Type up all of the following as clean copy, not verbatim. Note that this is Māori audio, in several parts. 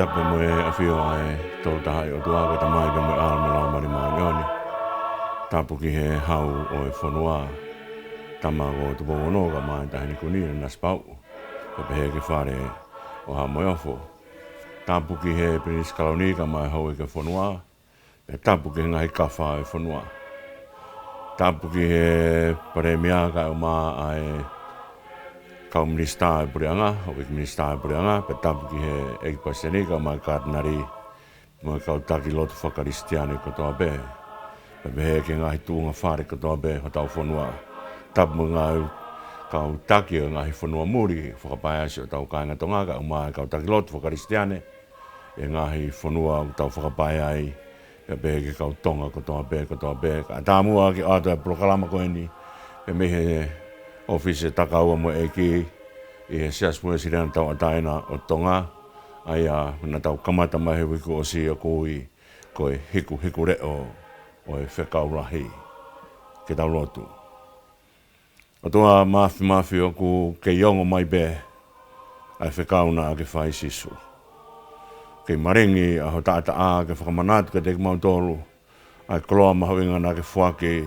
tape mo e awhio ai tō tahai o tuaga Tamai pe mo e alama Laumalie Ma'oni'oni. Tapu ki he hau o e whanua. Tamago tupo onoga mai tahini kunina nas pau. Pepe he ke whare o ha moiofo. Tapu ki he pinis kalonika mai hau e ke whanua. Pe tapu ki he ngahi kawha e whanua. Tapu ki he paremiaka o maa ai kau minista e purianga, o ke minista e purianga, pe tapu ki he ekipasenika mai kātinari mo kau taki lotu whakaristiane kotoa be. Pepe he ke ngahi tuunga whare kotoa be ho tau whanua. Tapu mo ngau kau taki o ngahi whanua muri, whakapaiasi o tau kāinga tongaka, o mai kau taki lotu whakaristiane, e ngahi whanua o tau whakapaiai, pepe he ke kau tonga kotoa be. Ka tāmua ki ato e polokalama koeni, pe me he ofise takaua mo eiki, i he sias mo e sirena tau ataina o tonga, aia na tau kamata mahi wiku o si o kui, ko e Hikuhikule'o o e Fekau Lahi, ke tau lotu. O tua mafi o ku ke iongo mai be, ai Fekau na ke whai sisu. Ke maringi a ho ta'a ke whakamanatu ke te kimoutolu, ai koloa mahawinga na ke whaki,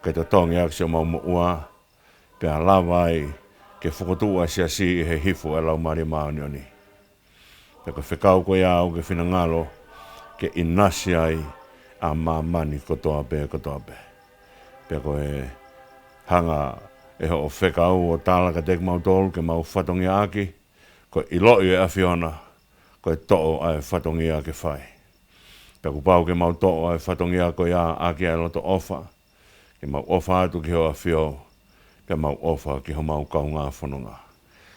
ke te tongi aksi o mau ua, pe a lawai ke whakotua si he hifu e Laumalie Ma'oni'oni. Pe ka Fekau ko iau ke finangalo ke inasi ai a mamani kotoa be. Pe ko e hanga e ho Fekau o tala ka te kimoutolu ke mau whatongi aki, ko iloi e awhiona, ko e to'o ai whatongi a ke whai. Pe ku pau ke mau to'o ai whatongi a ko ia aki ai loto ofa, ke mau ofa atu ki ho awhio, ke mau ofa ki ho mau kau ngā whanonga.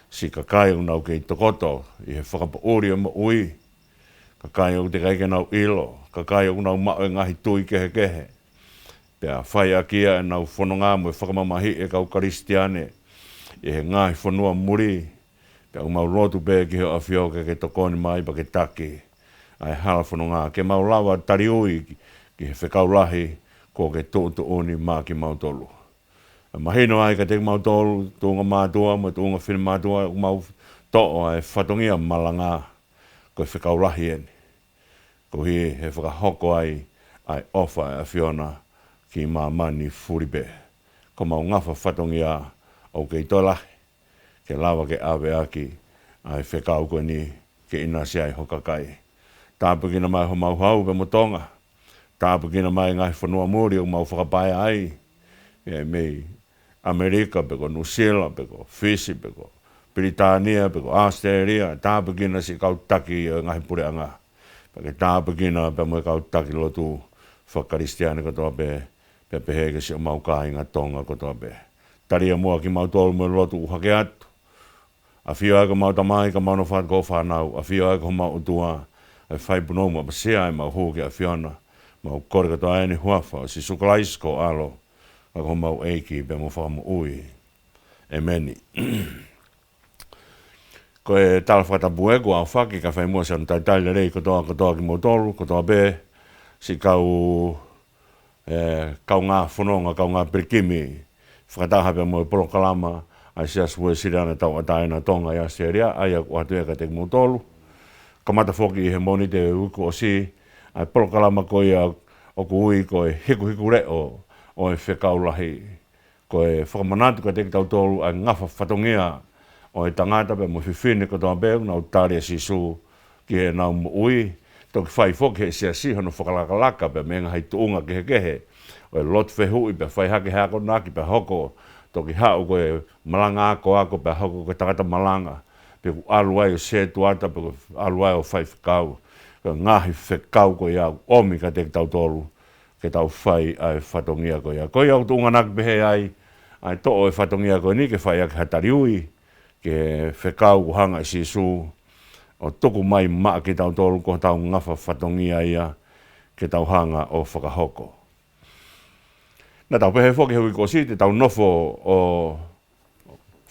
Si kakai o nau ke i tokoto, i he whakapauri o mo ui, kakai o te kaike nau ilo, kakai o nau mao e ngahi tui kehe. Pea whai akia e nau whanonga mo e whakamamahi e kau karistiane, i he ngahi whanua muri, pea o mau lotu pe ki ho awhio ke tokoni mai pa ke taki, ai hala whanonga, ke mau lawa tariui ki he Fekau Lahi, ko ke tu'uni mā kimoutolu. Mahino ai ka te kimoutolu, tuunga mātua, mo tuunga whina mātua, mau to'o ai whatongia malanga, ko e Fekau Lahi eni. Ko hi he whakahoko ai ofa e awhiona ki mamani furibe. Ko mau ngafa whatongia o ke ito lahi, ke lawa ke Havea ki ai Fekau koe ni ke inasi ai ho kakai. Tāpu kina mai ho mau hau pe mo tonga. Tāpu kina mai ngahi whanua muri o mau whakapaia ai. E mei Amerika, peko New Zealand, peko Fiji, peko Britania, peko Australia. Tāpu kina si kau taki o ngahi pureanga. Pake tāpu kina pe mo kau taki lotu whakaristiane kotoa be. Pepe heke si o mau kāinga tonga kotoa be. Taria mua ki mau tolu mo lotu uhake atu. A whio ai ka mau Tamai ka mau no whātko whānau. A whio ai ka mau utua. Ai whaipunou ma pasea ai mau hōke a whiona. Mau kore katoa Hono Huafa. Si sukalaisko alo. Ako mau eiki pe mo whakamo ui. E meni. Ko e tala whakatapu eko au whaki ka whai mua se anu taitaile rei kotoa kimoutolu, kotoa be. Si kau ngā whanonga, kau ngā perikimi. Whakataha pe mo e polokalama. Ai sias ue sirana tau ataina tonga i Australia. Ai aku atu eka te kimoutolu. Kamata whoki i he moni te uku o si. Ai polokalama ko ia o ku ui ko e Hikuhikule'o o e Fekau Lahi. Ko e whakamanatu ka te kinautolu ai ngafa whatongia o e tangata pe mo whiwhine kotoa beu nau tāria sisu ki he nau mo ui. Toki whai whoki he sia si hono whakalakalaka pe me ngahi tuunga kehe. O e lot whehui pe whai hake hako naki pe hoko. Toki hau ko e malanga ako pe hoko ko tangata malanga. Pe ku aluai o se tuata pe ku aluai o Faifekau. Ko ngaahi Fekau ko iau omi ka te kinautolu. Ke tau whai ai whatongia ko ia. Ko iau tuunga nak behe ai to'o e whatongia ko ni ke whai ake hatariui. Ke Fekau ko hanga i sisu. O tuku mai maa ke kinautolu ko tau ngafa whatongia ia. Ke tau hanga o whakahoko. Na tau pehe whoki hui ko si te tau nofo o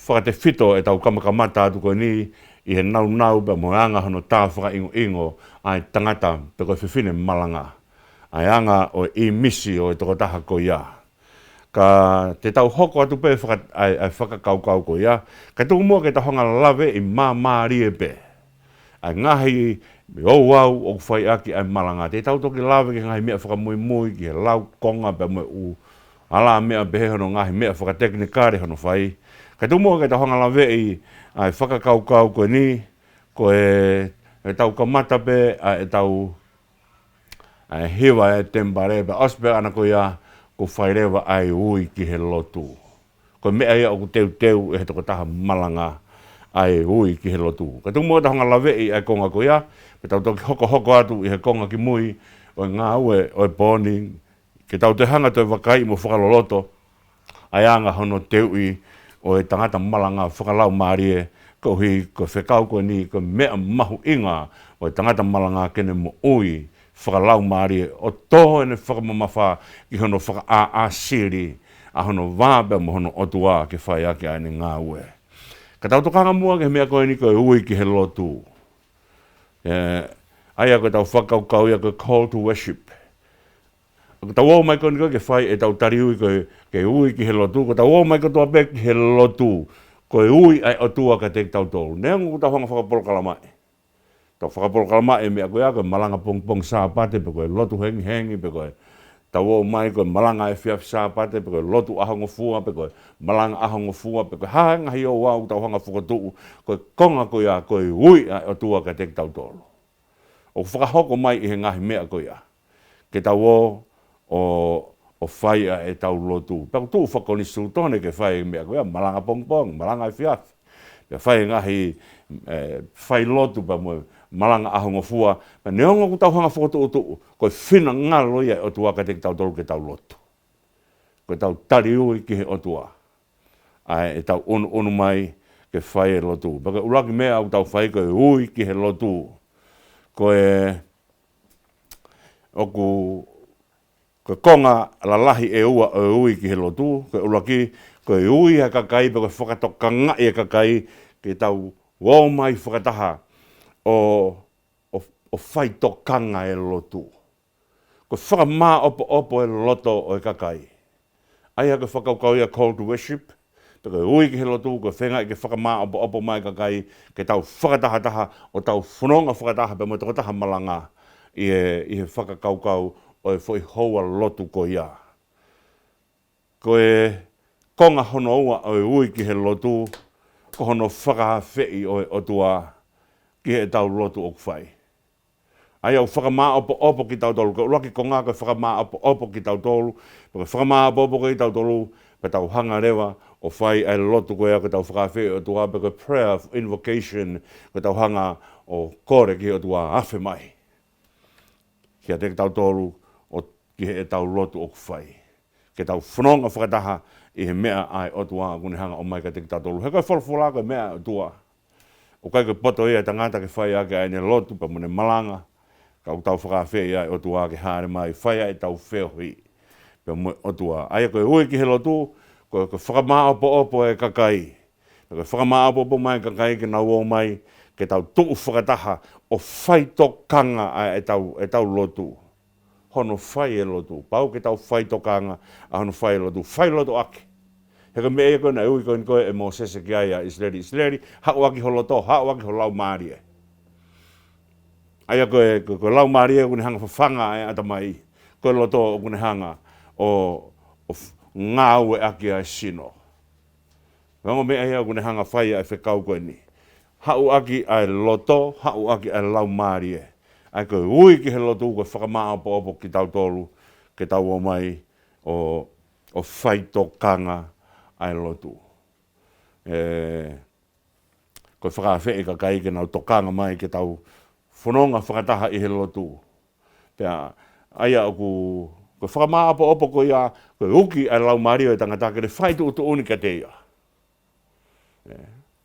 whakate whito e tau kamakamata atu ko ni. I he nau pe mo anga hono tā whakaingo ai tangata pe ko whiwhine malanga. Ai anga o I misi o e tokotaha ko ia. Ka te tau hoko atu pe ai whakakau ko ia. Ka tuku mua ke ta honga lawe I mamari e pe. Ai ngahi Me o wau o whai aki ai malanga. Te tau toki lawe ki ngai mea whakamui mui ki he lau konga pe mo u. Ala mea behe hono ngahi mea whakateknikare hono whai. Kai tu mua kai tau hanga lawe i ai whakakaukau koe ni. Koe e tau kamata pe a e tau hiwa e tempare pe ospe ana ko ia ko whairewa ai ui ki he lotu. Koe mea ia o ku teu e he toko taha malanga ai ui ki he lotu. Ka tu mua tahonga lawe i ai konga ko ia, pe tau toki hoko atu i he konga ki mui, o ngaue, o poni, ke tau te hanga toi wakai mo whakaloloto, ai anga hono teui o e tangata malanga whakalau maarie, ko Fekau koe ni, ko mea mahu inga o e tangata malanga kene mo ui, whakalau maarie, o toho ene whakamamafa ki hono whaka siri, a hono vābe mo hono otua ke whai ake aine ngaue. Ka tau tokanga mua ke mea koe ni koe ui ki he lotu. Aia koe tau whakaukau ia koe call to worship. Ko tau o mai koe ni koe ke whai e tau tariui koe ke ui ki he lotu. Ko tau o mai koe tua pe ki he lotu. Koe ui ai otua ka te tau tolu. Neangu ko tau hanga whakapolokalama e. Tau whakapolokalama e mea koe a koe malanga pong sāpate pe koe lotu hengi pe koe. Tau o mai koe malanga e whiawhi sāpate pe koe lotu ahongo fua pe koe malanga ahongo fua pe koe hanga hi o wau tau hanga whakatuu koe konga koe a koe ui ai otua ka te tau tolu. O whakahoko mai i he ngahi mea koe a. Ke tau o whai a e tau lotu. Pako tuu whakoni sūtone ke whai mea koe a malanga pong, malanga e whiawhi. Pe whai ngahi whai lotu pa moe malanga ahongo fua. Pa neongo ku tau hanga whakatuu koe finangalo ia o tua ka te tau tolu ke tau lotu. Koe tau tari ui ki he otua. Ai e tau onu mai ke whai e lotu. Paka uraki mea au tau whai koe ui ki he lotu. Koe konga la Lahi e ua o ui ki he lotu. Koe uraki koe ui ha kakai pa koe whakatokanga i a kakai ke tau wau mai whakataha o whaitokanga e lotu. Ko whakamā opo e loto o e kakai. Ai hake whakaukau ia call to worship. Pe koe ui ki he lotu, koe whenga i ke whakamā opo mai kakai. Ke tau whakataha o tau whanonga whakataha pe mo toko taha malanga. I he whakakaukau o e whoi hoa lotu ko ia. Koe konga hono ua o e ui ki he lotu. Ko hono whakahawhei o e otua ki he tau lotu o kwhai. Ai au whakamā opo ki tau tolu. Ko uraki ko ngā koe whakamā opo ki tau tolu. Ko whakamā opo ki tau tolu. Pe tau hanga rewa o whai ai lotu koe a ko tau whakawhi o tua. Pe ko prayer of invocation ko tau hanga o kore ki o tua awhi mai. Kia te tau tolu o ki he tau lotu o whai. Ke tau whanonga whakataha i he mea ai o tua kune hanga o mai ka te tau tolu. He koe wholwhola koe mea o tua. O kai koe poto ia tangata ke whai ake ai ne lotu pa mone malanga. Kau tau whakawhi ai o tua ke haere mai. Whai ai tau wheohi. Pe mo o tua. Ai koe ui ki he lotu. Koe whakamā opo e kakai. Koe whakamā opo mai kakai ke nau o mai. Ke tau tuu whakataha o whaitokanga ai e tau lotu. Hono whai e lotu. Pau ke tau whaitokanga a hono whai e lotu. Whai lotu ake. Heka mea ia koe na ui koe e mo sese ki ai a isleri. Hau aki ho loto, hau aki ho Laumalie. Aia koe Laumalie kune hanga whawhanga ai a Tamai. Koe loto kune hanga o ngaue aki ai sino. Wango mea ia kune hanga whai ai Fekau koe ni. Hau aki ai loto, hau aki ai Laumalie. Ai koe ui ki he lotu koe whakamā opo ki tau tolu. Ke tau o mai o whaitokanga ai lotu. Koe whakawhi kakai ke nau tokanga mai ke tau whanonga whakataha i he lotu. Pea, aia koe whakamā opo ko ia, koe uki ai Laumalie o tangata'anga ke re whaitu utu unika te ia.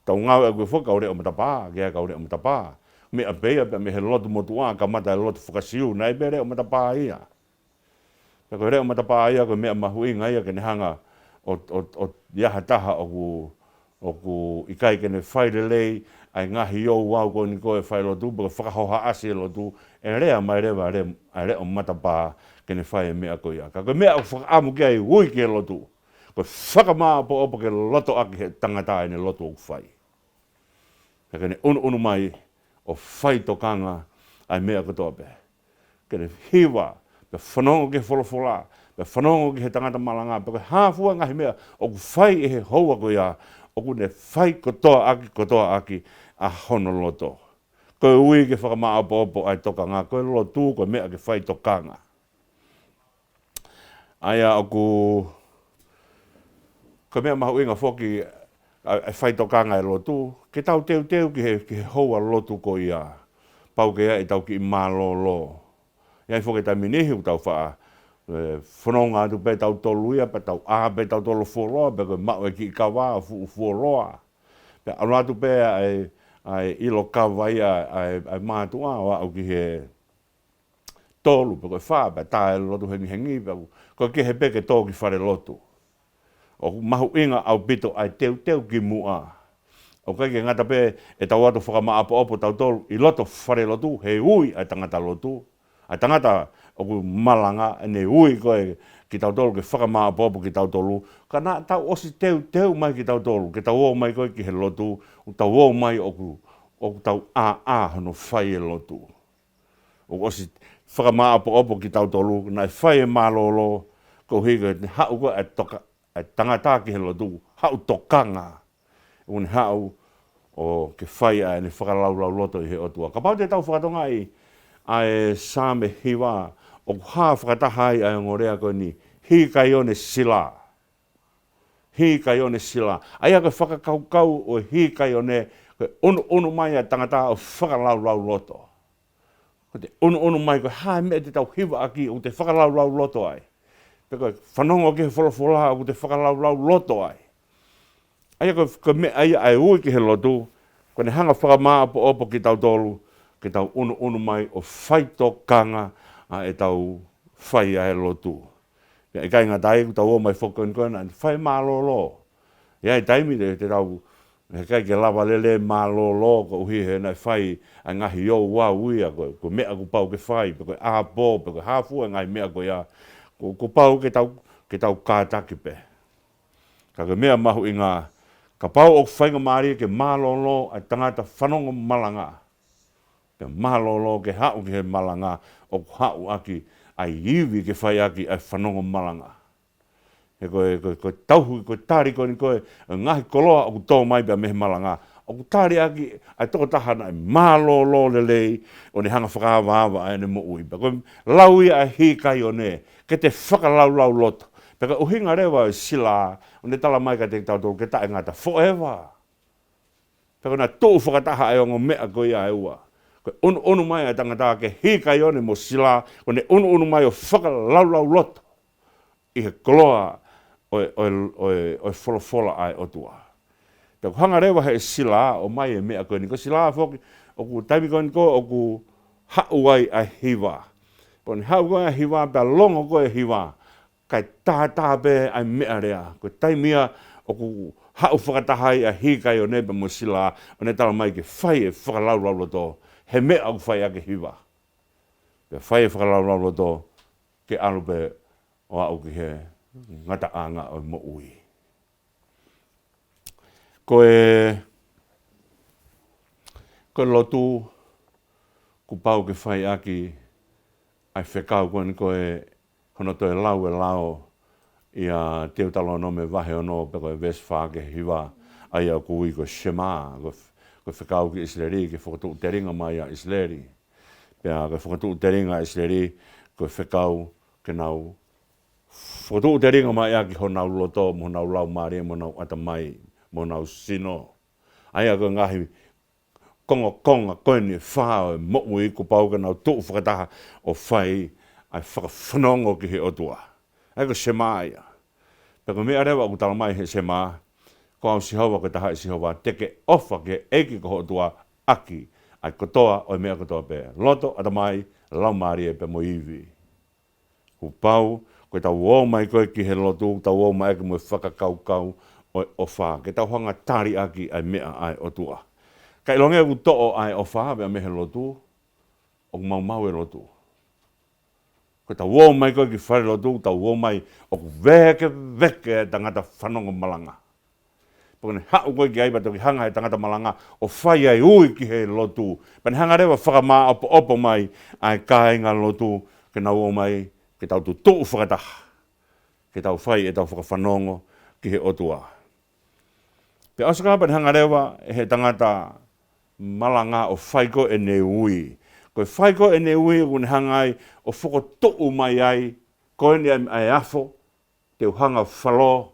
Tau ngau koe whakau re o matapā, kea kau re o matapā. Me a pea me he lotu motua, ka mata e lotu whakasiu, nai pe re o matapā ia. Pea koe re o matapā ia, koe mea mahuinga ia ke ne hanga o iaha taha o ku ikai ke ne whairelei, ai ngahi o wau ko ni koe whai lotu, paka whakahoha asi e lotu, e rea mai rewa ai re o matapā ke ne whai mea koe ia. Ka koe mea o whakaamu ki ai ui ke lotu, koe whakamā opo ke loto aki he tangata e ne lotu o whai. Ka ne unu mai o whaitokanga ai mea kotoa pe. Kene hiwa, pe whanongo ke wholofola, pe whanongo ke he tangata'malanga, pe koe hāfua ngahi mea, o ku whai e he houa ko ia, o ku ne whai kotoa aki, a hono loto. Koe ui ke whakamaa opo ai toka ngā, koe lotu koe mea ke whai tokanga. Aia o koe mea mahu inga whoki, ai whai tokanga e lotu, ke tau teu ki he houa lotu ko ia, pau ke ia e tau ki i mālolo. Iai whoke tai minihi u tau whaa, whanonga atu pe tau tolu ia, pe tau pe tau tolu fuoroa, pe koe mau e ki i kawa fuoroa. Pe anu atu pe ai ilo kawa ia, ai mātua o au ki he tolu, pe koe whaa, pe tae lotu hengi, pe koe ki he peke tō ki whare lotu. O mahu inga au pito ai teu ki mua. O kai ke ngata pe e tau atu whakama opo tau tolu, i loto whare lotu, he ui ai tangata lotu. Ai tangata o ku malanga, ne ui koe ki tau tolu, ke whakama opo ki tau tolu. Ka nā tau osi teu mai ki tau tolu, ke tau o mai koe ki he lotu, o tau o mai o ku tau hono whai e lotu. O osi whakama opo ki tau tolu, nai whai e malolo, ko hiko ne hau koe ai tangata ki he lotu, hau tokanga. O ne hau o ke whai ai ne whakaraulau loto i he otua. Ka pau te tau whakatonga ai same hiwa, o hā whakatahai ai ngorea koe ni, hi kai one sila. Hi kai one sila. Ai koe whakakau o hi kai one, koe unu mai ai tangata o whakaraulau loto. Ko te unu mai koe hā mea te tau hiwa aki o te whakaraulau loto ai. Pe koe whanongo ke wholofola o te whakaraulau loto ai. Ai koe mea ai ui ki he lotu, koe ne hanga whakamaa opo ki tau tolu, ke tau unu mai o whaitokanga a e tau whai a he lotu. E kai ngā tai, ku tau o mai whokon koe na, whai mālolo. Ia e taimi te tau, he kai ke lawa lele mālolo, ko uhi he nei whai a ngahi o wā uia, ko mea ku pau ke whai, pe koe āpō, pe koe hāfua ngai mea koe ia, ko pau ke tau kātaki pe. Ka ke mea mahu i ngā, ka pau o whainga maari ke mālolo ai tangata whanongo malanga. Pe mālolo ke hau ki he malanga o hau aki ai iwi ke whai aki ai whanongo malanga. He koe tauhi, koe tāri koe ni koe ngahi koloa o ku tō mai pia mehe malanga. O ku tāri aki ai toko tahana ai mālolo lelei o ne hanga whakāwāwa ai ne mo ui. Pe koe laui ai hikai o ne, ke te whakalaulau loto. Pe koe uhinga rewa o sila, o ne tala mai ka te tau tō ke tae ngata forever. Pe koe na tō whakataha ai o ngō mea koe ia e ua. Koe unu mai ai tangata ke hikai o ne mo sila, o ne unu mai o whakalaulau loto. I he koloa o wholofola ai o tua. Te hanga rewa he sila o mai e mea koe ni. Ko sila whoki, o ku taimi koe ni koe, o ku hau ai ai hiwa. Po ni hau ai hiwa, pia longo koe hiwa. Kai tā pe ai mea rea. Ko taimia o ku hau whakatahai ai hikai o nebe mo sila, o ne tala mai ke whai e whakalaulau loto. He mea au whai ake hiwa. Pe whai e whakalaulau loto, ke anu pe o au ki he ngata'anga o mo ui. Koe lotu, ku pau ke whai aki ai Fekau koe ni koe hono toi lau ia teo talo no me Vahefonua pe koe vesfa ke hiwa ai au kui ko shema ko Fekau ki Israeli ke fotu teringa mai a Israeli. Pea ko fotu teringa Israeli ko Fekau ke nau fotu teringa mai a ki honau loto mo nau Laumalie mo Tamai mo nau sino. Ai ko ngahi konga koe ni whao mo ui ko pau ka nau tō whakataha o whai ai whakawhanongo ki he otua. Ai ko shema ia. Peko mea rewa ku tala mai he shema, ko au sihawa ko taha i sihawa, teke ofa ke eiki ko otua aki, ai kotoa o mea kotoa pe. Loto a Tamai, Laumalie pe mo iwi. Ku pau, ko tau o mai koe ki he lotu, tau o mai ki mo whakakaukau o ofa, ke tau hanga tari aki ai mea ai otua. Kai longe ku to'o ai ofa, mea mehe lotu, o mau e lotu. Ko tau o mai koe ki whare lotu, tau o mai o ku veke tangata whanongo malanga. Pone hau koe ki aipa toki hanga he tangata'malanga o whai ai ui ki he lotu. Pane hanga rewa whakamā opo mai ai kāinga lotu ke nau o mai ke tau tu tuu whakataha. Ke tau whai tau whakawhanongo ki he otua. Pe asaka pane hanga rewa he tangata malanga o whai ko e ne ui. Koe whai ko e ne ui kune hanga ai o whako mai ai koe ni ai afo te uhanga whalo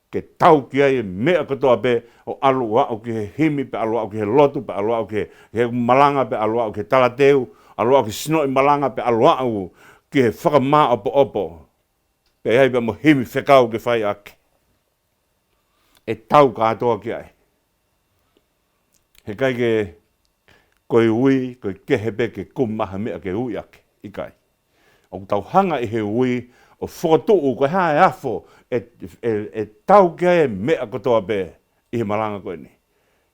ke tau ki ai mea kotoa pe o alu au ki he himi pe alu au ki he lotu pe alu au ki he malanga pe alu au ki he talateu alu au ki sinoi malanga pe alu au ki he whakamā opo pe hei pe mo himi Fekau ke whai ake e tau katoa ki ai he kai ke koe ui koe kehepe ke kumaha mea ke ui ake i kai o tau hanga i he ui o whokotuu koe hae afo e tau kia e mea kotoa pe i he malanga koe ni.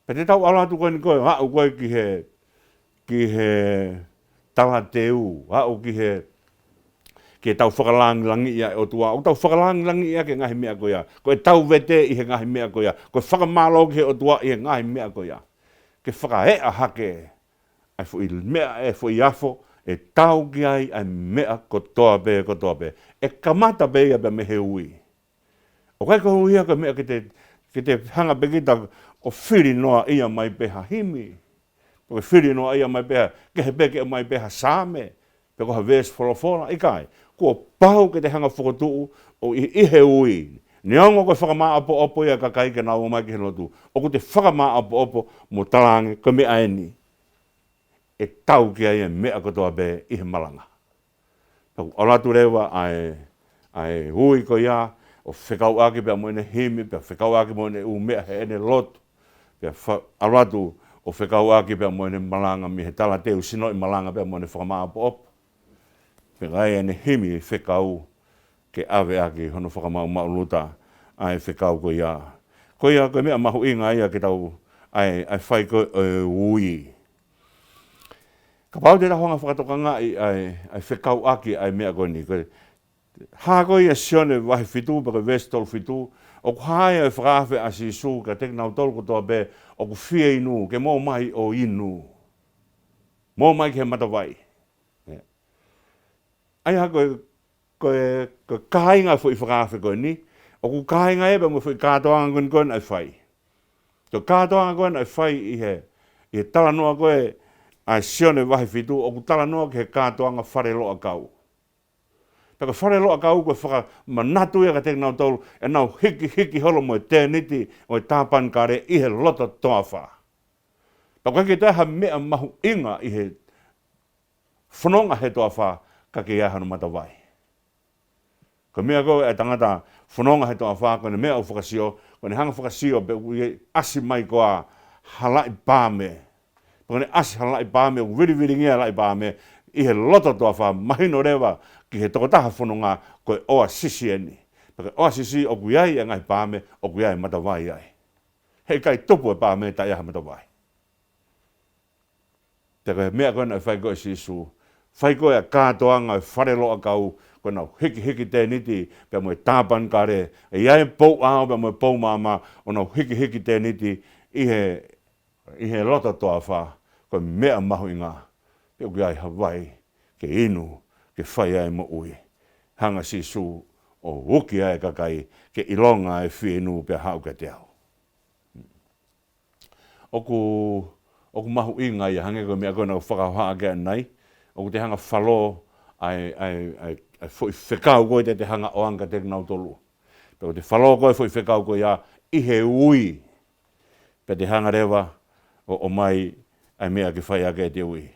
Pe te tau alatu koe ni koe, hau koe ki he talateu, hau ki he tau whakalangi langi ia e o tua, o tau whakalangi langi ia ke ngahi mea koe ia, koe tau vete i he ngahi mea koe ia, koe whakamalo ki he o tua i he ngahi mea koe ia. Ke whakahea hake, ai fo i mea e fo i afo, e tau ki ai mea kotoa pe. E kamata pe ia pe me he ui. O kai ko huia ka mea ke te hanga pe kita o whiri noa ia mai peha himi. O whiri noa ia mai peha, ke he peke mai peha sāme. Pe ko ha ves wholofola, i kai. Kua pau ke te hanga whakotuu o i he ui. Neongo ko whakamā opo ia kakai ke nau mai ki he lotu. O ko te whakamā opo mo talange ko mea eni. E tau ki ai e mea kotoa pe i he malanga. O latu rewa ai hui ko ia, o Fekau ake pia moene himi, pia Fekau ake moene mea he ene lotu. Pia alatu o Fekau ake pia moene malanga mi he talateu sinoi malanga pia moene whakamā opo. Pia gai ene himi Fekau ke ave ake hono whakamau mauluta ai Fekau ko ia. Ko ia ko mea mahu inga ia ke tau ai whai ko ui. Ka pau te rahonga whakatokanga ai Fekau ake ai mea koe ni. Hā koe ia sione Vahefitu pa koe vestol fitu. O ku hae ai whakawhe a si su ka kinautolu kotoa pe o ku whia inu ke mō mai o inu. Mō mai ke matawai. Ai ha koe kāinga fo i whakawhe koe ni. O ku kāinga e pa mo fo i kātoanga koe ai whai. Ko kātoanga koe ai whai i he talanoa koe ai sione Vahefitu o ku talanoa ke he kātoanga whare loa kau. Peka whare loa kau koe whaka manatu ia ka te kinautolu e nau hiki holo mo e tēniti o e tāpan kare i he loto toa wha. Peka ke teha mea mahu inga i he whanonga he toa wha ka ke iahanu matawai. Ko mea koe e tangata whanonga he toa wha koe mea o whakasio, koe ne hanga whakasio pe ui asi mai koa halai pāme. Koe ne asi halai pāme o viri ngia halai pāme i he loto toa wha mahino rewa ki he tokotaha whanonga koe oa sisi eni. Pake oa sisi o kuiai e ngai pāme o kuiai matawai ai. Hei kai topu e pāme ta iaha matawai. Te koe mea koe na whai koe sisu. Whai koe a kātoanga e whare loa kau koe nau hiki tēniti pia moe tāpan kare. E iai pou ao pia moe pou māma o nau hiki tēniti i he loto toa wha koe mea mahu inga. Pia kuiai Hawaii ke inu ke whai ai mo ui. Hanga sisu o uki ai kakai ke ilonga e whienu pia hau ke te au. Oku mahu inga ia hange koe mea koe na whakawhaa ke anai. Oku te hanga whalo ai Fekau koe te hanga oanga te kinautolu. Pia te whalo koe Fekau koe ia i he ui. Pia te hanga rewa o mai ai mea ke whai ake te ui.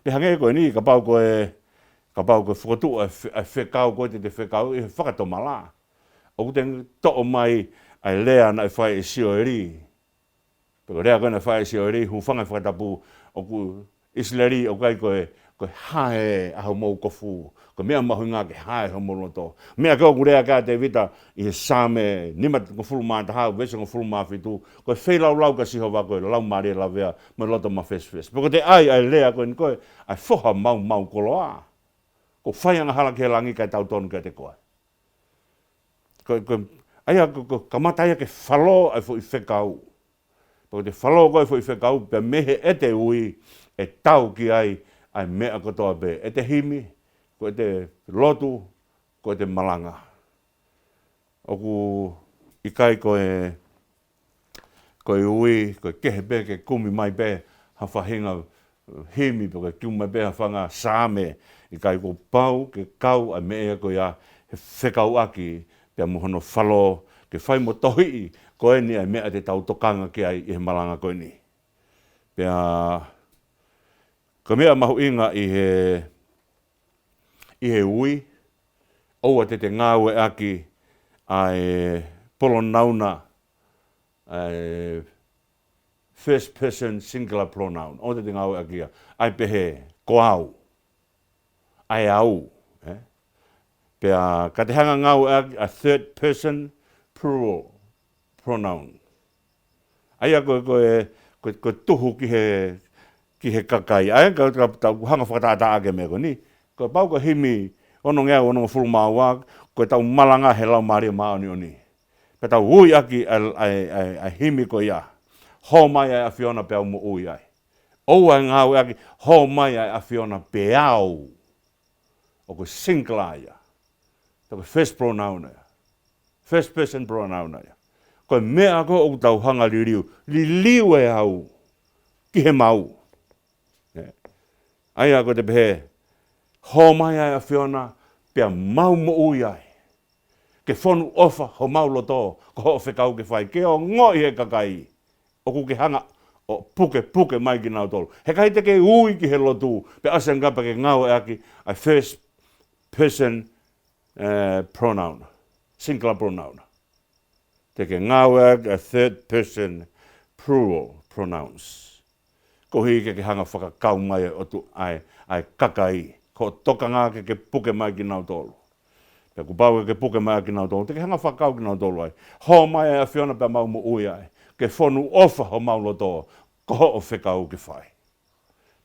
Te hange koe ni ka pau koe whakatu ai Fekau koe te Fekau i he whakatomala. Oku te to'o mai ai lea na whai e sio eri. Pero rea koe na whai e sio eri, hu whangai whakatapu oku isleri o kai koe hae aho mou kofu. Ko mea mahu ngā ke hae aho mou loto. Mea koe rea kā te vita i he sāme nima ko fulu mā tahau, vese ko fulu mā fitu. Koe whailau ka siho wa koe, Laumalie Lavea, me loto ma fes. Pero te ai lea koe ni koe, ai whoha mau koloa. Ko whaianga hala ke langi kai tautonu kai te koe. Aia ko kamata ia ke whalo ai fo i Fekau. Pako te whalo koe fo i Fekau, pe mehe e te ui, e tau ki ai mea kotoa pe. E te himi, ko e te lotu, ko e te malanga. Oku i kai koe ui, koe kehe pe, ke kumi mai pe, ha whahinga himi, pako e kiu mai pe, ha whanga sāme, i kai ko pau, ke kau, ai mea koe ia, he Fekau aki, pia muhono whalo, ke whai mo tohi, koe ni ai mea te tau tokanga ki ai i he malanga koe ni. Pia, ko mea mahu inga i he ui, oua te ngaue aki, ai polonauna, ai first person singular pronoun, o te ngaue aki ai pehe, ko au, ai au, pia, ka te hanga ngaue aki, a third person plural pronoun. Aia koe tuhu ki he kakai. Aia tau hanga whakatata ake mea ko ni. Koe pau ko himi, ono ngea ono fulu maua, koe tau malanga he Laumalie Ma'oni'oni. Pe tau ui aki ai himi ko ia. Ho mai ai a Fiona pe au mo ui ai. Oua ngau aki, ho mai ai a Fiona pe au. O koe singular ia. Koe first pronoun ia. First person pronoun ia. Koe mea ko o tau hanga liriu. Liliu e au. Ki he mau. Aia ko te pehe. Ho mai ai a Fiona. Pea mau mo ui ai. Ke whonu ofa ho mau loto. Ko ho Fekau ke whai. Ke o ngoi he kakai. O ku ke hanga. O puke mai kinautolu. He kai te ke ui ki he lotu. Pe asen kapa ke ngau e aki. A first person pronoun. Singular pronoun. Te ke ngaue a third person plural pronouns. Ko hi ke hanga whakakau mai o tu ai kakai. Ko tokanga ke puke mai kinautolu. Pe ku pau ke puke mai kinautolu. Te ke hanga whakakau kinautolu ai. Ho mai ai a Fiona pe mau mo ui ai. Ke whonu ofa ho mau loto. Ko ho o Fekau ke whai.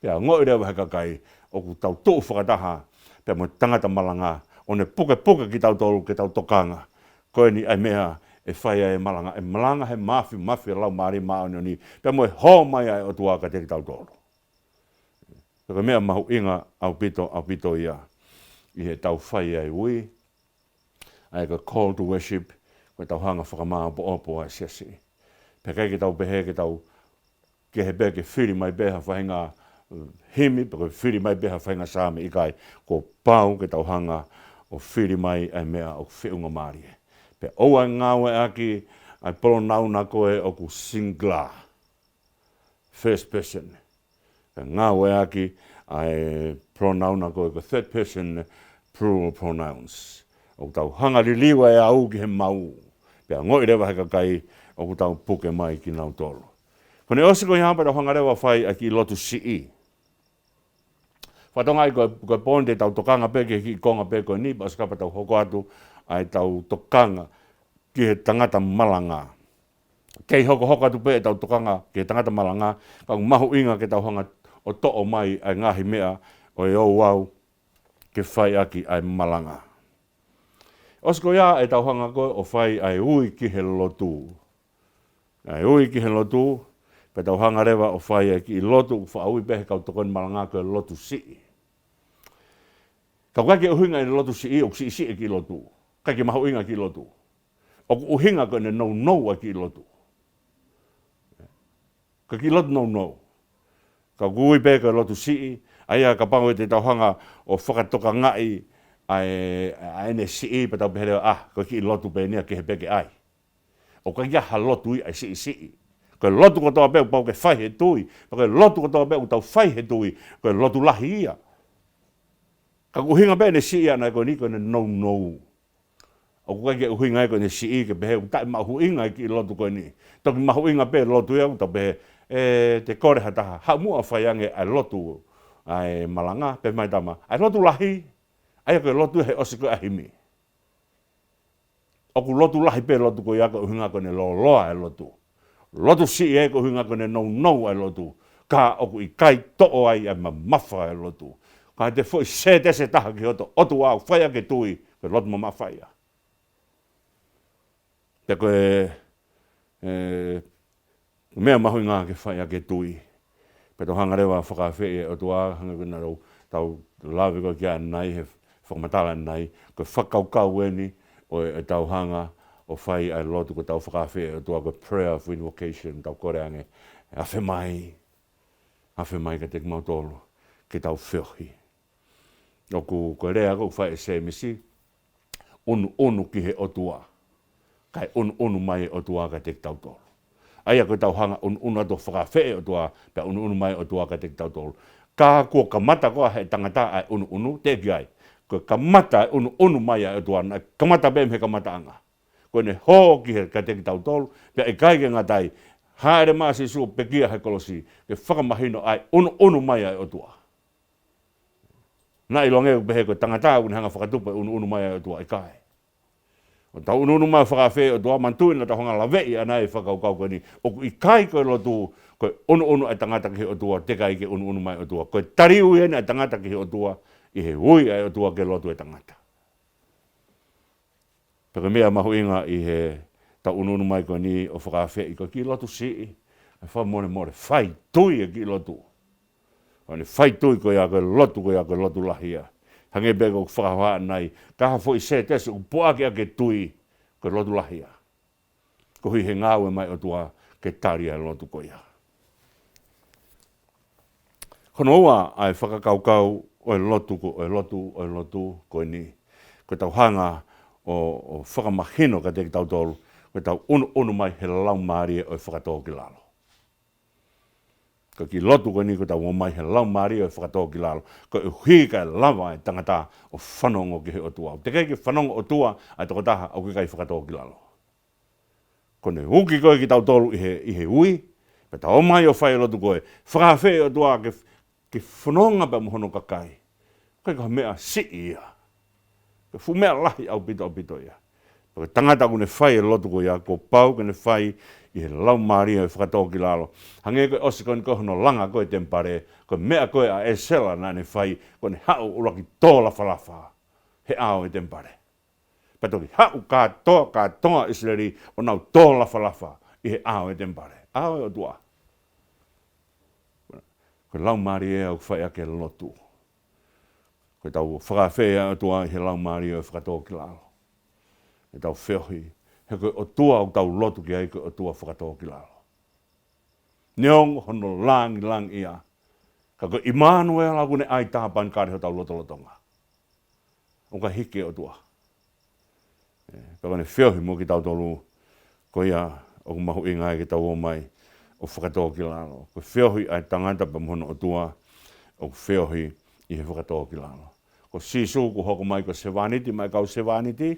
Pea ngoi rewa he kakai. O ku tau tuu whakataha. Pea mo tangata'anga. O ne puke ki tautolu ke tau tokanga. Koe ni ai mea. E whai ai malanga. E malanga he mafi Laumalie Ma'oni'oni. Pea mo e ho mai ai o tuaka te tautolu. Pea mea mahu inga au pito ia. I he tau whai ai ui. Ai ka call to worship. Koe tau hanga whakamaa opo ai siasi. Pea kai ke tau pehe ke tau ke he bea ke whiri mai beha whahinga himi. Pea koe whiri mai beha whahinga sāme ikai. Ko pau ke tau hanga o whiri mai ai mea o whiunga marie. Pe oua ngaue aki, ai polonauna koe o ku singular, first person. Pe ngaue aki, ai pronauna koe ko third person, plural pronouns. O ku tau hanga liliwa e au ki he mau. Pe ngoi rewa he kakai, o ku tau puke mai ki nautolu. Kone osi ko i hampa tau hanga rewa whai aki lotu si'i. Whatonga i koe ponde tau tokanga peke ki konga peke koe ni, paskapa tau hoko atu, ai tau tokanga ki he tangata malanga. Kei hoko atu pe tau tokanga ki he tangata malanga, kau mahu inga ke tau hanga o to'o mai ai ngahi mea o e ou au ke whai aki ai malanga. Osko ia e tau hanga koe o whai ai ui ki he lotu. Ai ui ki he lotu, pe tau hanga rewa o whai ai ki lotu, whaui pehe kau tokoni malanga koe lotu si'i. Kau kake uhinga i lotu si'i, o si'i ki lotu. Kake mahu inga ki lotu. O uhinga koe ne no a ki lotu. Ka ki lotu no. Ka kui pe koe lotu si'i, aia ka pango te tau hanga o whakatoka ngai ai ne si'i pa tau pehere ko ki lotu pe nia ke he peke ai. O ka iaha lotu i ai si'i. Koe lotu kotoa pe pau ke whai he tui. Koe lotu kotoa pe tau whai he tui. Koe lotu lahi ia. Ka uhinga pe ne si'i ana koe ni koe ne no. O ku kai uhinga ko ne si'i ke pehe utai mahu inga ki lotu koe ni. Toki mahu inga pe lotu ia uta pehe te kore hataha. Ha mua whaiange ai lotu ai malanga pe mai tama. Ai lotu lahi. Ai koe lotu he osi koe ahimi. O ku lotu lahi pe lotu koe ia ko uhinga ko ne loa ai lotu. Lotu si'i e ko uhinga ko ne no ai lotu. Ka o ku i kai to'o ai mafa ai lotu. Ka te foi se te se taha ki hoto. Otu au whaia ke tui. Koe lotu mawhaia. Te koe mea mahui ngā ke whai a ke tui. Pe to hanga rewa whakawhi o tua hanga kuna rau tau lawe ko kia nai he whakamatala nai. Ko whakaukau eni o e tau hanga o whai ai lotu ko tau whakawhi o tua ko prayer of invocation tau koreange. Awhi mai ka te kimoutolu ke tau whiohi. O ko rea ko whai e se misi onu ki he o tua. Kai onu mai o tua ka te tautolu. Aia ko tau hanga onu ato whakawhi o tua pe onu mai o tua ka te tautolu. Ka kua ka mata koa he tangata ai onu te ki ai. Ko ka mata onu mai o tua na ka mata bem he ka ngata'anga. Ko ne ho ki he ka te tautolu pe e kai ke ngatai haere maasi su pe kia he kolosi ke whakamahino ai onu mai o tua. Na ilonge pe he ko tangata un hanga whakatupa onu mai o tua e kai. O tau unu mai whakawhi o tua mantuin na tahonga lawei anai whakaukau ko ni. O i kai koe lotu koe onu ai tangata ki o tua te kai ke onu mai o tua. Koe tariu ene ai tangata ki o tua i he hui ai o tua ke lotu e tangata. Peke mea mahu inga i he tau unu mai ko ni o whakawhi i ko ki lotu sii. E more whai tui e ki lotu. O ni whai tui ko ia koe lotu lahia. Hange bego whakawa nei, kaha fo i se tese u poake a ke tui ko lotu lahia. Ko hui he ngaue mai o tua ke taria lotu ko ia. Hono ua ai whakakaukau o lotu ko ni. Ko tau hanga o whakamahino ka te tautolu, ko tau onu mai he Laumalie o whakatō ki lalo. Ko ki lotu ko ni ko tau mai he Laumalie o whakatō ki lalo. Ko e hui kai lawa e tangata o whanongo ki he o tua. Te kei ki whanongo o tua ai toko taha au ki kai whakatō ki lalo. Ko ne uki koe ki tau tolu i he ui. Pe tau mai o whai lotu koe. Whakawhi o tua ke whanonga pa mohono kakai. Koe ka mea si ia. Ke fu mea lahi au pito ia. Ko tangata ko ne whai lotu koe ia. Ko pau ke ne whai i he Laumalie o whakatō ki lalo. Hange koe osi koe ni koe hono langa koe tempare, koe mea koe a e sela na ne whai, koe ne hau uraki tō lawhalafa, he ao e tempare. Patoki hau katoa isleri o nau tō lawhalafa i he ao e tempare. Ao e o tua. Koe Laumalie au whai ake lotu. Koe tau whakawhea o tua i he Laumalie o whakatō ki lalo. E tau whiohi. He koe o tua o tau lotu ki ai koe o tua whakatō ki lalo. Neong hono langi ia. Ka koe Immanuel aku ne ai tāpan kāre ho tau lotolotonga. O ka hike o tua. Ka kone whiohi mo ki tau tolu. Ko ia o mahu inga ki tau o mai o whakatō ki lalo. Ko whiohi ai tangata pa mohono o tua. O whiohi i he whakatō ki lalo. Ko sisu ko hoko mai ko sevaniti mai kau sevaniti.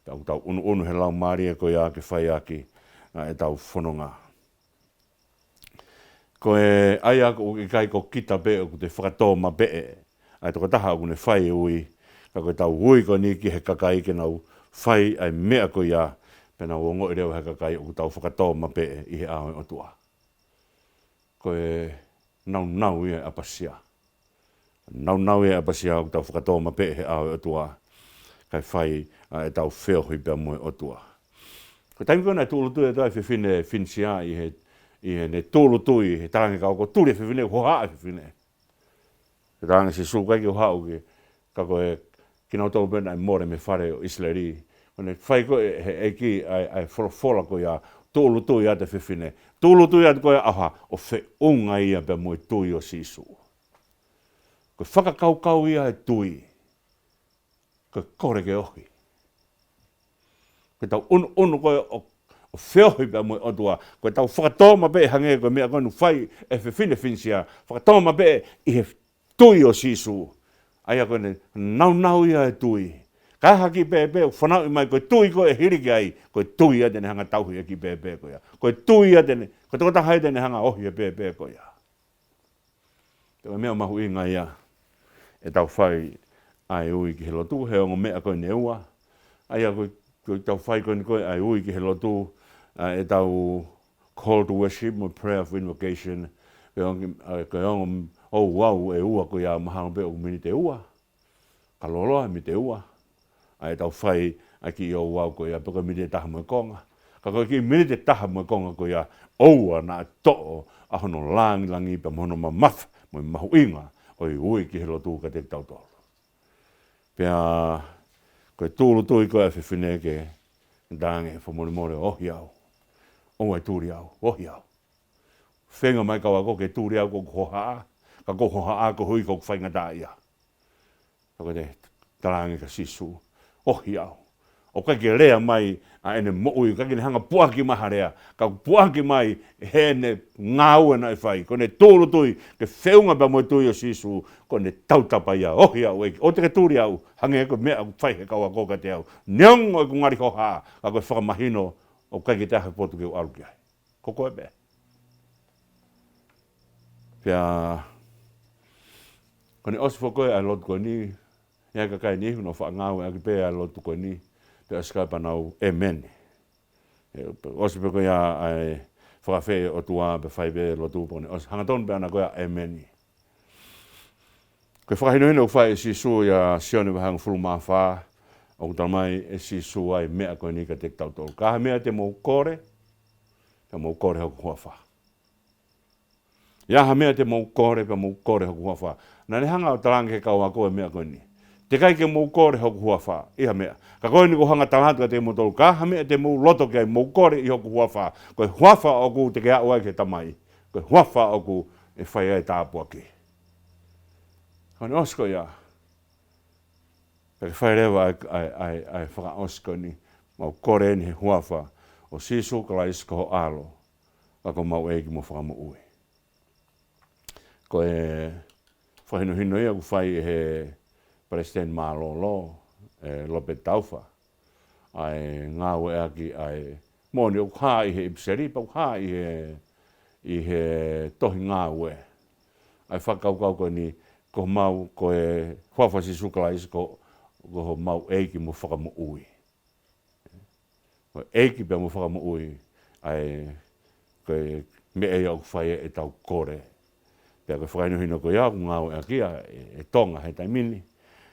Tau unu he Laumalie ko ia ke whai aki e tau whanonga. Ko e ai ako i kai ko kita be o te whakatō ma be e. Ai toko taha o ne whai ui. Ka koe tau ui ko ni ki he kakai ke nau whai ai mea ko ia. Pena o ngoi reo he kakai o tau whakatō ma be e i he ao o tua. Ko e nau ia apasia. Nau ia apasia o tau whakatō ma be he ao o tua. Kai whai e tau whiohi pia moe o tua. Ko taimi kona tūlutui e tai whiwhine finsia i he ne tūlutui, he tarangi kau ko tūri whiwhine, hoha e whiwhine. He tarangi si sūkai ki hoha uki, ka koe kinautolu pena i more me whare o Isleri. Kone whai koe he eiki ai whola koe a tūlutui a te whiwhine. Tūlutui a te koe aha o whiunga ia pia moe tui o sisu. Koe whakakau ia e tui. Koe kore ke ohi. Koe tau unu koe o whiohi pia moe o tua. Koe tau whakatō ma be hange koe mea koe nu whai e whiwhine finsia. Whakatō ma be i he tui o sisu. Aia koe ne nau ia e tui. Kai haki pepe o whanau i mai koe tui koe hiriki ai. Koe tui a tene hanga tauhi e ki pepe koe. Koe tui a tene, koe tokota hai tene hanga ohi e pepe koe. Koe mea mahu inga ia. E tau whai ai ui ki he lotu, he ongo mea koe ne ua. Aia koe tau whai koe ni koe ai ui ki he lotu, e tau call to worship, mo prayer of invocation. Koe ongo, wau e ua koe a mahalo pe o mini te ua. Ka loloa mi te ua. Ai tau whai a ki o wau koe a peko mini e taha mo konga. Ka koe ki minite taha mo konga ko ia oua na to'o a hono langi pa mono mamafa mo mahu inga o i ui ki helo tū ka te tautolo. Pea koe tūlu tui koe a whiwhine ke ndange whamone more ohi au. O ai tūri au, ohi au. Whenga mai kaua ko ke tūri au ko koha ka ko koha ko hui ko whainga tā ia. Ka te tarangi ka sisu, ohi au. O kai ke rea mai a ene mo'ui, kai ke hanga puaki maha rea. Ka puaki mai he ne ngaue na e whai. Ko ne tōru tui, ke whiunga pa moi tui o sisu, ko ne tautapa ia, ohi au eki. O te ke tūri au, hange ko mea ku Faifekau a koka te au. Neongo e ku ngari hoha, ka koe whakamahino, o kai ke taha potu ke u aru ki ai. Ko koe bea. Pea, ko ne osi whakoe a lotu koe ni, ia kakai ni, no whaangaue a ki pēa a lotu koe ni, pea skapa nau amen. Osi peko ia ai whakawhi o tua pe whaibe lotu pone. Osi hangaton pe ana koe amen. Koe whakahinohino whai e si su ia sione wahang fulu maa wha, o ku Tamai e si su ai mea koe ni ka te tautolu. Kaha mea te mou kore, pe mou kore hoku huafa. Iaha mea te mou kore, pe mou kore hoku huafa. Na ne hanga o tarangi he kau a koe mea koe ni. Te kai ke mou kore hoku huafa, iha mea. Ka koe ni ko hanga tangata ka te kimoutolu, kaha mea te mou loto ki ai mou kore i hoku huafa. Koe huafa o ku te ke au ai ke Tamai. Koe huafa o ku e whai ai tāpua ki. Kone osko ia. Peke whai rewa ai whaka osko ni. Mau kore ni he huafa. O sisu kala isko ho alo. Kako mau eiki mo whakamu ui. Koe whahino hino ia ku whai he President Malolo, Lope Taufa, ai ngaue aki ai moni o kā i he ipseripa, o kā i he tohi ngaue. Ai whakaukau koe ni, ko mau koe whawhasi sukala isi ko mau eiki mo whakamu ui. Ko eiki pia mo whakamu ui, ai koe me e au whai e tau kore. Pia koe whakainohino koe au ngaue aki e tonga he taimini.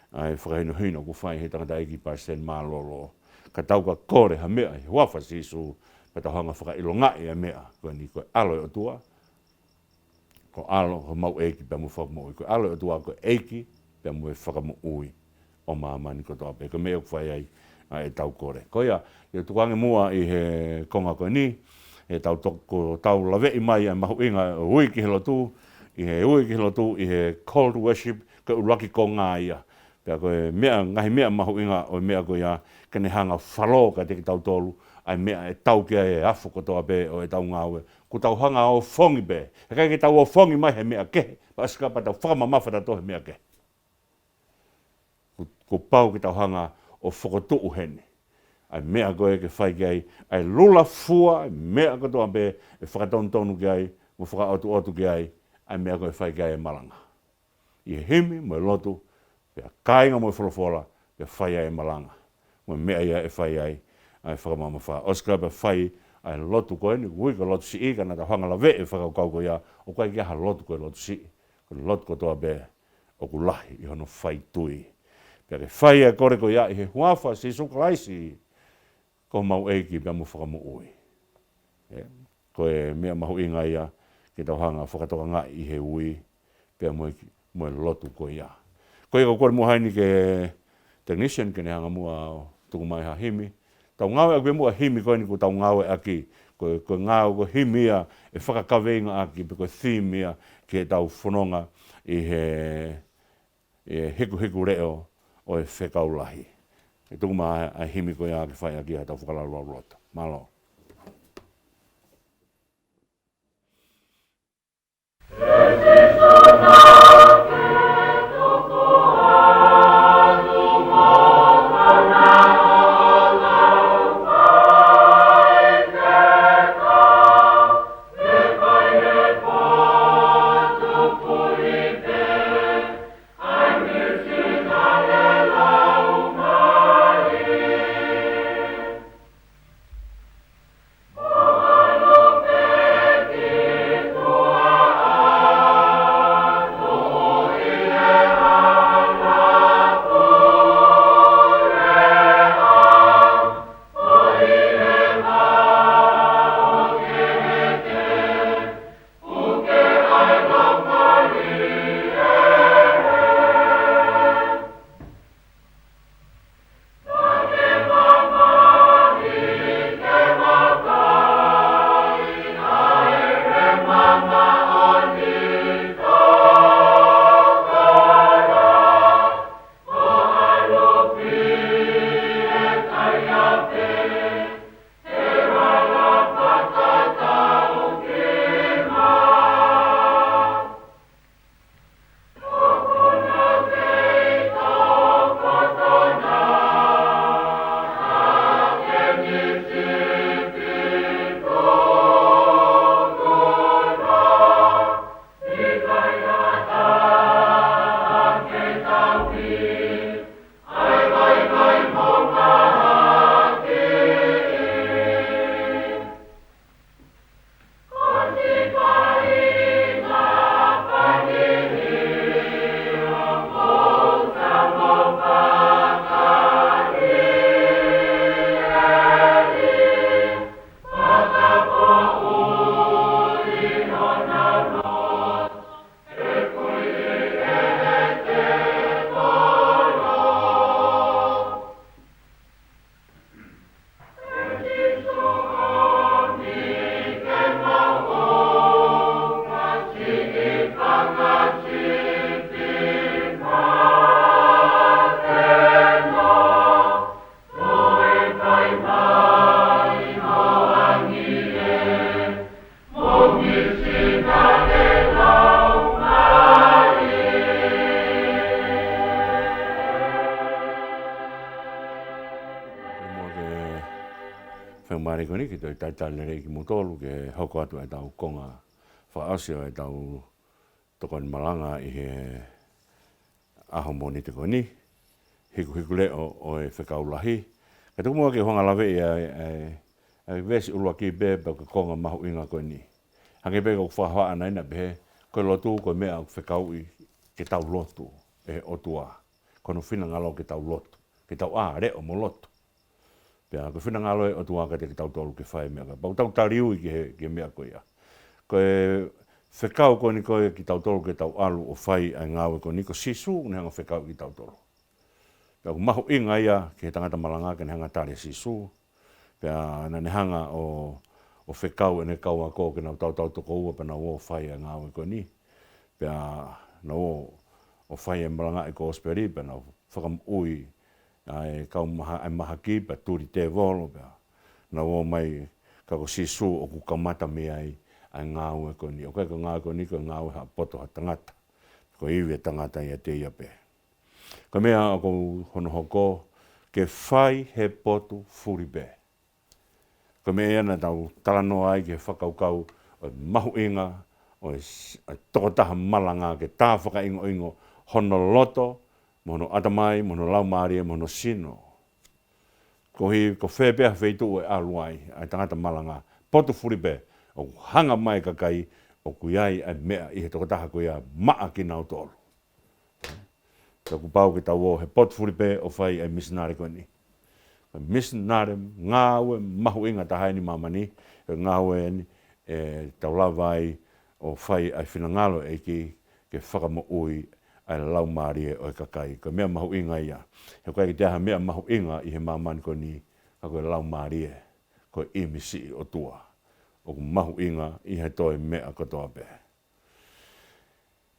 Ai whakainohino ku whai he tangata'eiki President Malolo. Ka tau ka kore ha mea, he wafa sisu, ka tau hanga whakailongai a mea, koe ni koe alo o tua. Ko alo, ko mau eiki pia mu whakamu ui. Koe alo o tua, koe eiki pia mu whakamu ui. O mamani kotoa pe, koe mea ku whai ai e tau kore. Ko ia, i tukange mua i he konga koe ni, he tau lawei mai a mahu inga ui ki he lotu, i he ui ki he lotu, i he cold worship, koe uraki ko ngā ia. Pea koe mea, ngahi mea mahu inga o mea koe ia, kene hanga whalo ka te ki tautolu, ai mea e tau kia e afu kotoa pe o e tau ngaue. Ku tau hanga o fongi pe. He kai ke tau o fongi mai he mea ke. Paska pa tau whakamamafa ta tohe mea ke. Ku pau ki tau hanga o whakotuu hene. Ai mea koe ke whai ki ai, ai lula fua, ai mea kotoa pe, e whakatonu ki ai, mo whakaotu ki ai mea koe whai ki ai e malanga. I he himi, mo e lotu, pea kāinga mo e wholofola, pea whai ai e malanga. Mo mea ia e whai ai whakamamafa. Oska pea whai ai lotu koe ni, ui ka lotu si i, ka nata hanga la ve e whakakau ko ia, o kai kia ha lotu koe lotu si. Ko lotu kotoa pe, o ku lahi, i hono whai tui. Pea ke whai ai kore ko ia, i he huafa si sukalaisi, ko mau eiki pea mo whakamu ui. Koe mea mahu inga ia, ke tau hanga whakatoka ngā i he ui, pea mo e lotu ko ia. Koe ko kore mua haini ke technician kene hanga mua tuku mai ha himi. Tau ngaue aki mua himi koe ni ko tau ngaue aki. Koe ngau ko himi ia e whakakaweinga aki pe koe theme ia ke tau whanonga i he Hikuhikule'o o e Fekau Lahi. E tuku mai a himi koe aki whai aki a tau whakalaru rota. Malo. tari ko ni ki toi taitale rei kimoutolu ke hoko atu etau konga whaasio etau tokon malanga i he aho moni te ko ni Hikuhikule'o o e Fekau Lahi. Ka tuku mua ke honga lawe ai vesi ulua ki beba ka konga mahu inga ko ni. Hange bega ku whahoa ana ina behe koe lotu koe mea ku Fekau i ke tau lotu e otua. Kono finangalo ke tau lotu. Ke tau reo mo lotu. Pea ko finangalo e otua ka te ke tau tolu ke whae mea ka. Pau tau tariu i ke mea koe ia. Koe Fekau ko ni koe ki tau tolu ke tau alu o whai ai ngaue ko ni ko sisu ni hanga Fekau ki tau tolu. Pea ku mahu inga ia ke tangata'anga ke hanga tare sisu. Pea na hanga o Fekau ene kau ako ke nau tau toko ua pa na o whai ai ngaue ko ni. Pea na o whai e malanga e ko osperi pa na whakam ui ai kau maha ki pa turi te volo. Pea na o mai kako sisu o ku kamata me ai ngaue ko ni. O kai ko ngaue ko ni ko ngaue ha poto ha tangata. Ko iwi tangata ia te ia pe. Ka mea ako hono hoko ke whai he potu furibe. Ka mea ana tau talano ai ke whakaukau o mahu inga o tokotaha malanga ke tā whakaingo ingo hono loto, mono Tamai, mono Laumalie, mono sino. Ko whepea wheitu e aluai ai tangata malanga potu furibe o hanga mai kakai o kuiai ai mea i he tokotaha kuia maa kinautolu. Ka ku pau ki tau o he pot furipe o whai ai misinare koe ni. Misinare ngaue mahu inga tahai ni mamani. Ngaue ni tau lawai o whai ai finangalo eiki ke whakamo ui ai Laumalie o kakai. Ka mea mahu inga ia. He koe ki te aha mea mahu inga i he mamani koe ni. Ka koe Laumalie koe imisi o tua. O ku mahu inga i he toi mea kotoa pe.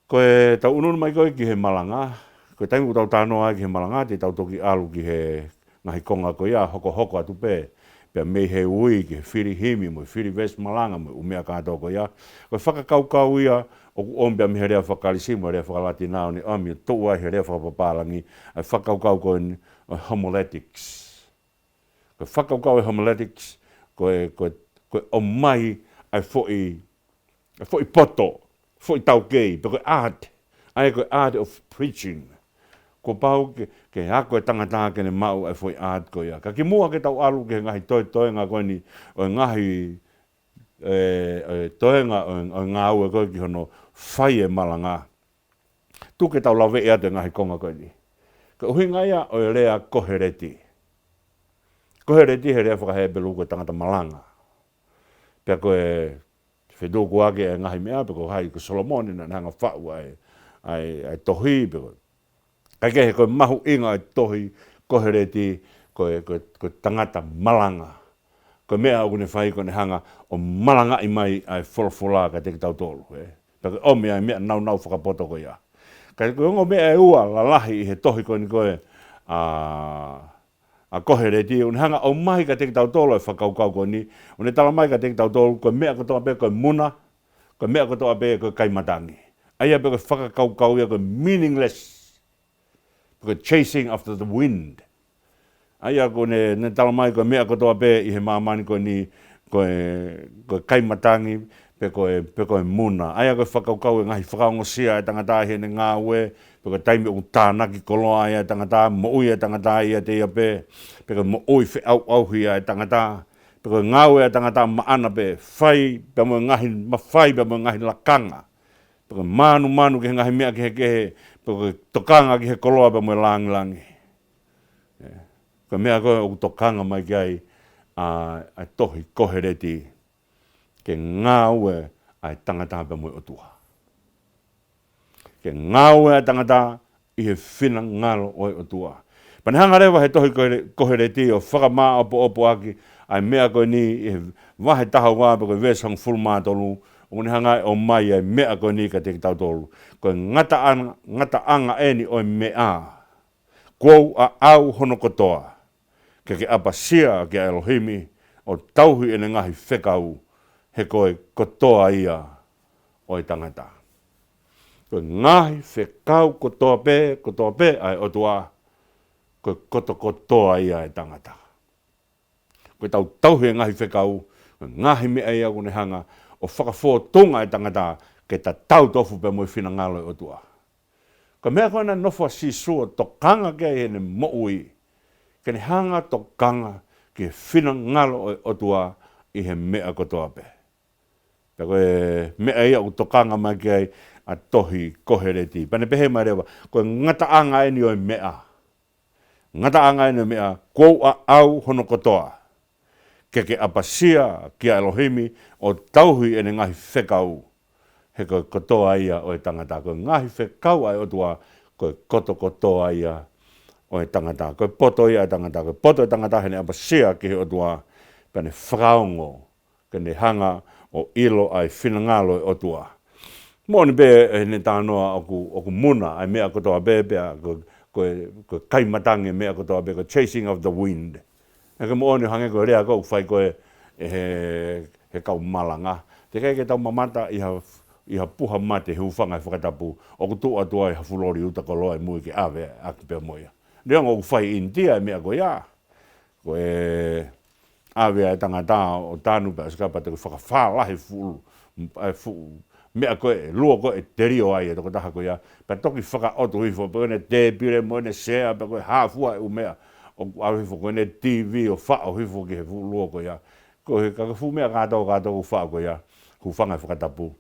Koe tau ununu mai koe ki he malanga. Koe taingu tau tānoa ai ki he malanga, te tau toki alu ki he ngahi konga ko ia, hoko atu pe. Pea mei he ui ki he whiri himi, mo whiri ves malanga, mo umea kātou ko ia. Koe whakakaukau ia, o ku ombea mi he rea whakalisimu, rea whakalati nao ni ami, tou ai he rea whakapapalangi, ai whakaukau koe ni homiletics. Koe whakaukau e homiletics, koe o mai ai foi poto, foi taukei, pe koe art, ai koe art of preaching. Ko pau ke ako e tangata'anga ke ne mau ai foi art ko ia. Ka ki mua ke tau alu ke ngahi toenga koe ni o ngahi toenga o ngaue koe ki hono whai e malanga. Tu ke tau lawe ea te ngahi konga koe ni. Ka uhinga ia o rea kohereti. Kohereti he rea whakahebelu koe tangata malanga. Pea koe whedu kuake e ngahi mea pe ko hai ko Solomoni na hanga whau ai tohi pe koe. Kai ke he koe mahu inga ai tohi kohereti koe tangata malanga. Koe mea au ne whai koe ne hanga o malanga i mai ai wholawhola ka te tau tolu. Paka o mea mea nau whakapoto koe ia. Kai koe ongo mea e ua la lahi i he tohi koe ni koe a kohereti. Un hanga o mai ka te tau tolu e whakaukau koe ni. Un e tala mai ka te tau tolu koe mea kotoa pe koe muna. Koe mea kotoa pe koe kaimatangi. Aia pe koe whakaukau ia koe meaningless. Koe chasing after the wind. Aia ko ne tala mai koe mea kotoa pe i he mamani koe ni koe kaimatangi pe koe muna. Aia koe whakaukau e ngahi whakaongosia e tangata'e ne ngaue. Pe koe taimi o tānaki koloa e tangata'e, mo ui e tangata'e ia te ia pe. Pe koe mo ui auhi e tangata'e. Pe koe ngaue e tangata'e maana pe whai pe mo ngahi mawhai pe mo ngahi lakanga. Pe koe manu ke ngahi mea ke he koe tokanga ki he koloa pa mo langi. Koe mea koe o tokanga mai ki ai tohi kohereti ke ngaue ai tangata'e pa mo otua. Ke ngaue ai tangata'e i he finangalo o otua. Panehanga rewa he tohi kohereti o whakamaa opo aki ai mea koe ni i he wahe taha wā pa koe vesang fulmātolu. O ne hanga o mai ai mea koe ni ka te tau tolu. Koe ngata'anga eni o mea. Kou a au hono kotoa. Ke apasia ke Elohimi o tauhi ene ngahi Fekau. He koe kotoa ia o tangata. Koe ngahi Fekau kotoa pe ai otua. Koe kotoa ia tangata. koe tauhi ngahi Fekau, ngahi mea ia kune hanga, o whakafōtunga tangata, ke ta tau tofu pe moi finangalo o tua. Ka mea koe na nofua sisua, tokanga kia i hene mo'ui, ke ne hanga tokanga, ke finangalo o tua, i he mea kotoa pe. Pe koe mea ia o tokanga mai kia i, a tohi kohereti. Pane pehe mai rewa, koe ngata'anga eni o mea. Ngata'anga eni o mea, kou a au hono kotoa. Ke apasia kia Elohimi o tauhi ene ngahi Fekau. He koe kotoa ia o e tangata. Koe ngahi Fekau ai o tua, koe kotoa ia o e tangata. Koe poto ia e tangata. Koe poto e tangata hene apasia ki he o tua. Pane whakaongo, kene hanga o ilo ai finangalo o tua. Mōni be hene tānoa oku muna ai mea kotoa bebea, koe kaimatangi mea kotoa be, koe chasing of the wind. Eke mōni hange koe rea kou whai koe he Ako-malanga. Te kei ke tau mamata iha puha mate he uwhanga e whakatapu, oku tua tua iha fulori utakoloa e mui ke Havea aki pia moia. Reonga oku whai intia e mea koe ia. Koe Havea e tangata o tānu pa skapa te whakawha lahi mea koe, lua koe te rio ai e toko taha koe ia. Pa toki whakaotu hifo, pa koe te pire mo ne sea, pa koe hāfua e umea. O hifo koe ne TV o whao hifo ki he lua koe ia. Koe kaka fu mea kātou ku whao koe ia. Ku whanga whakatapu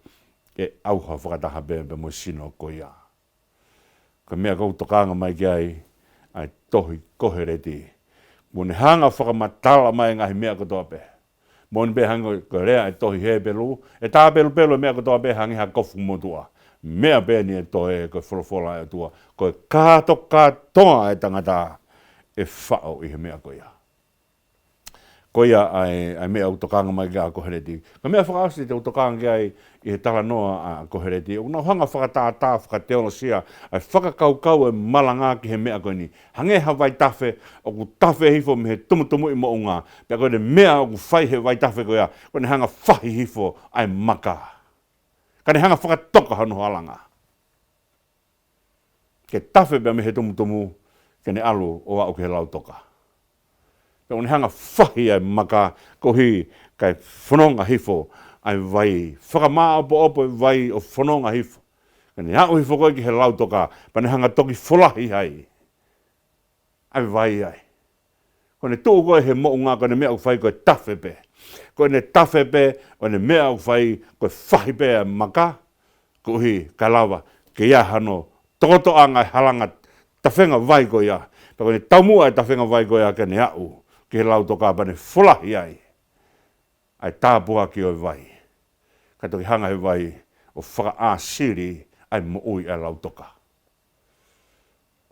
e auha whakataha pe mo sino koe ia. Ka mea kou tokanga mai ki ai tohi kohereti. Mone hanga whakamatala mai ngahi mea kotoa pe. Mone be hanga ko rea e tohi he pelu. E tā pelu mea kotoa pe hangi ha kofu motua. Mea pe ni e tohe ko wholofola e tua. Ko katoa e tangata e whao i he mea ko ia. Ko ia ai mea utokanga mai kia kohereti. Ka mea whakaasi te utokanga kia i he tala noa a kohereti. O nau hanga whakatātā whakateono sia. Ai whakakaukau e malanga ki he mea koe ni. Hange ha vai tafe, o ku tafe hifo me he tumutumu i mounga. Pea koe ne mea o ku whai he vai tafe koe ia. Koe ne hanga whahi hifo ai maka. Ka ne hanga whakatoka Hono Huafa. Ke tafe pea me he tumutumu, ke ne alu o au ke he lautoka. Pea o ne hanga whahi ai maka, ko hi kai whanonga hifo ai vai. Whakamaa opo vai o whanonga hifo. Ka ne hau hifo koe ki he lautoka, pa ne hanga toki wholahi ai. Ai vai ai. Ko ne tuu koe he mounga, ko ne mea u whai koe tafe pe. Ko ne tafe pe, o ne mea u whai koe whahi pe ai maka, ko hi kai lawa, ke ia hano, tokotoa ngai halanga, tawhenga vai koe ia. Pa ko ne taumua e tawhenga vai koe ia, ke ne au. Ki he lautoka pane wholahi ai. Ai tāpua ki oi vai. Ka toki hanga he vai o whaka āsiri ai mo'ui ai lautoka.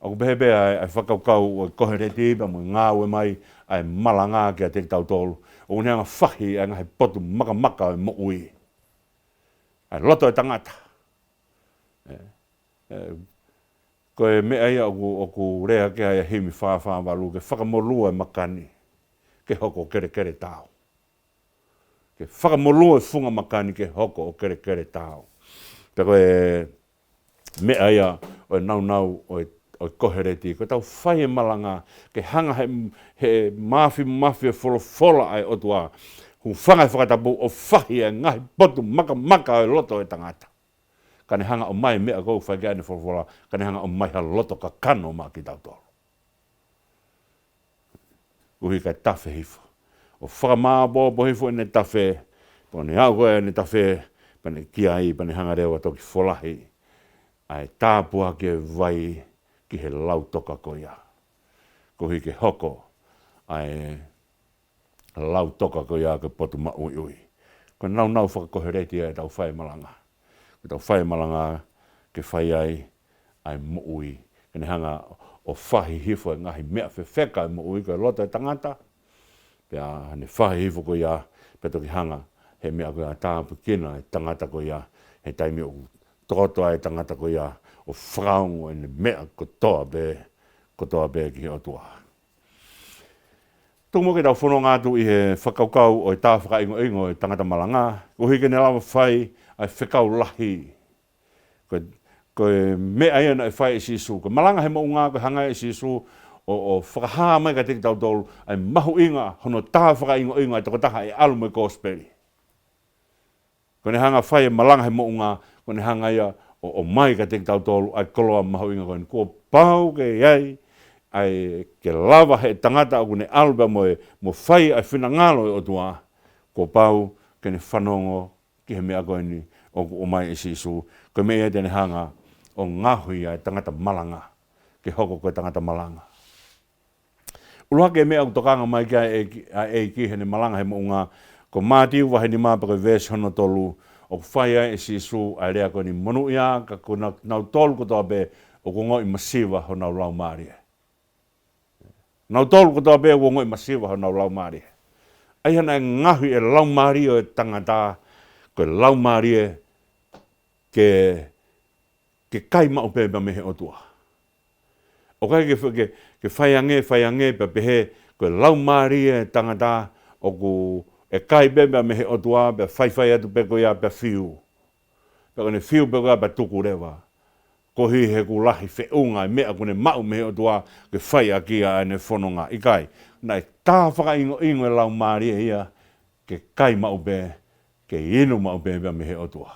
Ako behebea ai whakaukau o kohereti pa mo ngaue mai ai malanga ki a te kinautolu. O neanga whahi ai ngahi potu maka ai mo'ui. Ai loto e tangata. Koe mea ia oku rea ke ai himi whawha walu ke whakamolua e makani. Ke hoko o kere tau. Ke whakamolua e funga makani ke hoko o kere tau. Te koe mea ia o nau o kohereti. Koe tau whai e malanga ke hanga he mafi e wholofola ai otua. Hu whanga e whakatapu o whahi e ngahi potu maka e loto e tangata. Ka ne hanga o mai mea kou whai ke ane wholofola. Ka ne hanga o mai ha loto ka kano ma ki tautolo. Uhi kai tafe hifo. O whakamaa po hifo ene tafe. Po ne hau koe ene tafe. Pane kia i, pane hanga rewa toki wholahi. Ai tāpua ke vai ki he lautoka ko ia. Ko hi ke hoko. Ai lautoka ko ia ke potu ui. Ko nau whakakohereti ai tau whai malanga. Ko tau whai malanga ke whai ai ui. Kene hanga o whahi hifo e ngahi mea Fekau ui ko e loto e tangata. Pea ne whahi hifo ko ia, pe toki hanga he mea ko ia tāpu kina e tangata ko ia. He taimi o tokotoa e tangata ko ia o whakaungo e ne mea kotoa be ki he otua. Tuku mo ke tau whanonga atu i he whakaukau o e tā whakaingo e tangata malanga. Ko hike ne lawa whai ai Fekau Lahi. Ko mea ia na e whai e sisu. Ko malanga he maunga ko hanga e sisu o whakaha mai ka te tautolu, ai mahu inga, hono taha whakaingo inga, toko taha e alu me kōsperi. Kone hanga whai e malanga he mounga, kone hanga ia o mai ka te tautolu, ai koloa mahu inga koe, kua pau ke iai, ai ke lava he tangata o kune alu pa moe, mo whai ai finangalo e o tua, kua pau ke ne whanongo ki he mea koe ni, o mai e sisu, koe mea tene hanga o ngaohi ai tangata malanga, ke hoko koe tangata malanga. Uluha ke mea kutokanga mai kia e ki he ne malanga he mounga, ko Matiu wahe ni maa pa koe Vahefonua o whai ai e sisu ai rea koe ni monu ia, ka ko kinautolu kotoa be o ko ngoi masiva ho nau Laumalie. Kinautolu kotoa be o ko ngoi masiva ho nau Laumalie. Ai hana e ngahi e Laumalie o e tangata, koe Laumalie ke kai mau pepa mehe o tua. O kai ke whaiange pa pehe, koe Laumalie tangata o ku e kai pepa mehe o tua, pe whaiwhai atu peko ia pe fiu. Peko ne fiu peko ia pe tuku rewa. Ko hi he ku lahi whiunga e mea kune mau mehe o tua, ke whai a kia e ne whanonga. I kai, nai tā whakaingo e Laumalie ia, ke kai mau pe, ke inu mau pepa mehe o tua.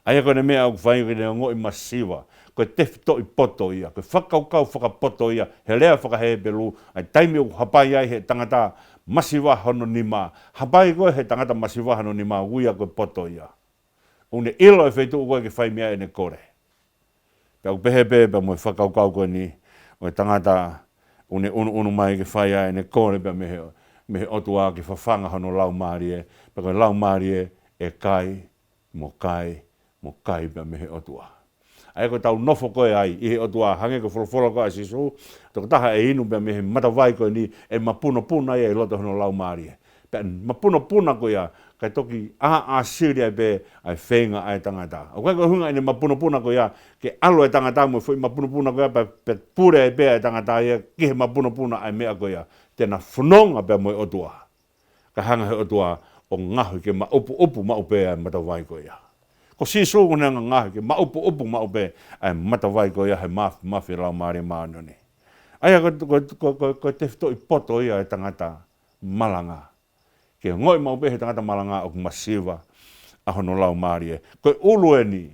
Aia koe ne mea au whai ne ngoi masiva, koe tefi toi poto ia, koe whakaukau whakapoto ia, he lea whakahe pelu, ai taimi o hapai ai he tangata masiva hono nima, hapai koe he tangata masiva hono nima, uia koe poto ia. Une ilo e whaitu koe ke whai mea e ne kore. Pea u pehe pa moe whakaukau koe ni, o tangata une unu mai ke whai ai e ne kore pea mehe otua ke whawhanga hono Laumalie, pea koe Laumalie e kai, mo kai pia mehe otua. Ai ko tau nofo koe ai, i he otua hange ko wholowholo koe sisu, toko taha e inu pia mehe matawai koe ni, e mapuno puna ia i loto hono Laumalie. Pia mapuno puna koe ia, kai toki a siria pe ai whenga ai tangata. O kai koe hunga ine mapuno puna koe ia, ke alo e tangata mo fwoi mapuno puna koe ia, pe pure e pe ai tangata ia, ki he mapuno puna ai mea koe ia, tena whanonga pia moe otua. Ka hanga he otua o ngahu ke ma upu ma upe ai matawai koe ia. Ko sisu kone ngahi ke upu ma upe ai matawai koe ia he mafi Laumalie Ma'oni'oni. Aia ko te fito i poto ia e tangata malanga. Ke ngoi ma upe he tangata malanga o masiva a hono Laumalie. Ko ulu e ni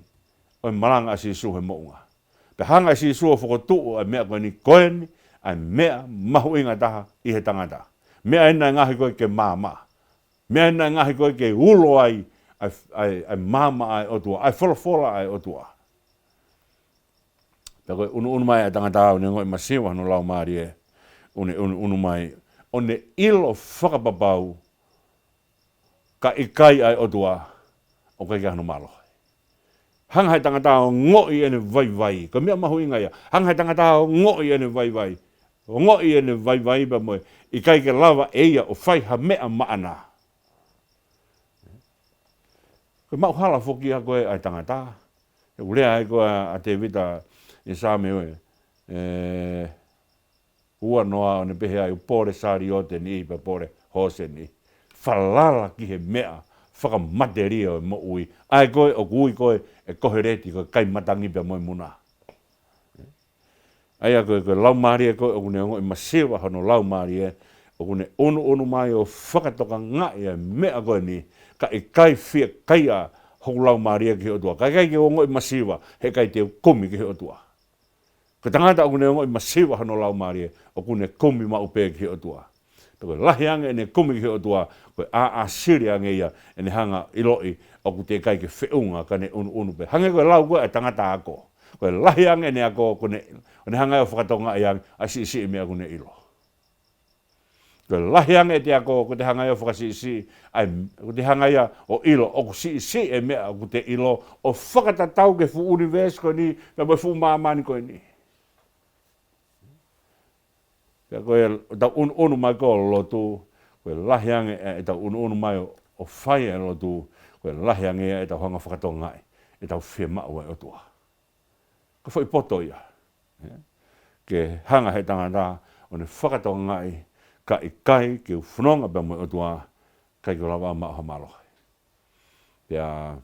o malanga a sisu he mounga. Pe hanga sisu o whakotuu ai mea koe ni koe ni ai mea mahu inga taha i he tangata. Mea ena ngahi koe ke mama. Mea ena ngahi koe ke ulo ai ai mama ai otua, ai wholofola ai otua. Pea koe unu mai ai tangata ne ngoi masiwa hono Laumalie, unu mai, one ilo whakapapau ka kai ai otua o kai hono malo. Hanghai tangata o ngoi ene vai, ko mea mahu inga ia, hanghai tangata o ngoi ene vai, o ngoi ene vai pa moe, i kai ke lava eia o whai ha mea maana. Koe mau hala whoki a koe ai tangata. E ulea ai koe a te vita i Sāme oe. Ua noa o ne pehe ai o pore sari o te ni pa pore hose ni. Whalala ki he mea whakamateria o mo ui. Ai koe o kui koe e kohereti koe kai matangi pia moe muna. Ai a koe Laumalie koe o kune ongo i masiwa hono Laumalie. O kune unu mai o whakatoka ngai e mea koe ni. Ka e kai fia kai a hoko Laumalie ki he otua. Kai ke ongo i masiwa, he kai te komi ki he otua. Ka tangata o kune ongo i masiwa hono Laumalie, o kune komi ma upe ki he otua. Tako lahi ange ene komi ki he otua, koe a siri ange ia, ene hanga iloi, o ku te kai ke whiunga ka ne unu pe. Hange koe lau koe a tangata ako. Koe lahi ange ene ako, kone hanga e o whakatonga i ange, a si mea kune ilo. Ko lahi anga e te ako, ko te hanga ia whakasi ko te hanga ia o ilo, o ku si e mea ko te ilo, o whakatatau ke fu universe ko ni, me mo fu mamani ko ni. Pea koe tau unu mai ko lotu, koe lahi anga e tau unu mai o whai e lotu, koe lahi anga e tau hanga whakatonga e tau whia mau e o tua. Ko whai poto ia. Ke hanga he tangata, o ne whakatonga ka i kai ke u whanonga pia mo otua kai ke lawa ma ha malo. Pea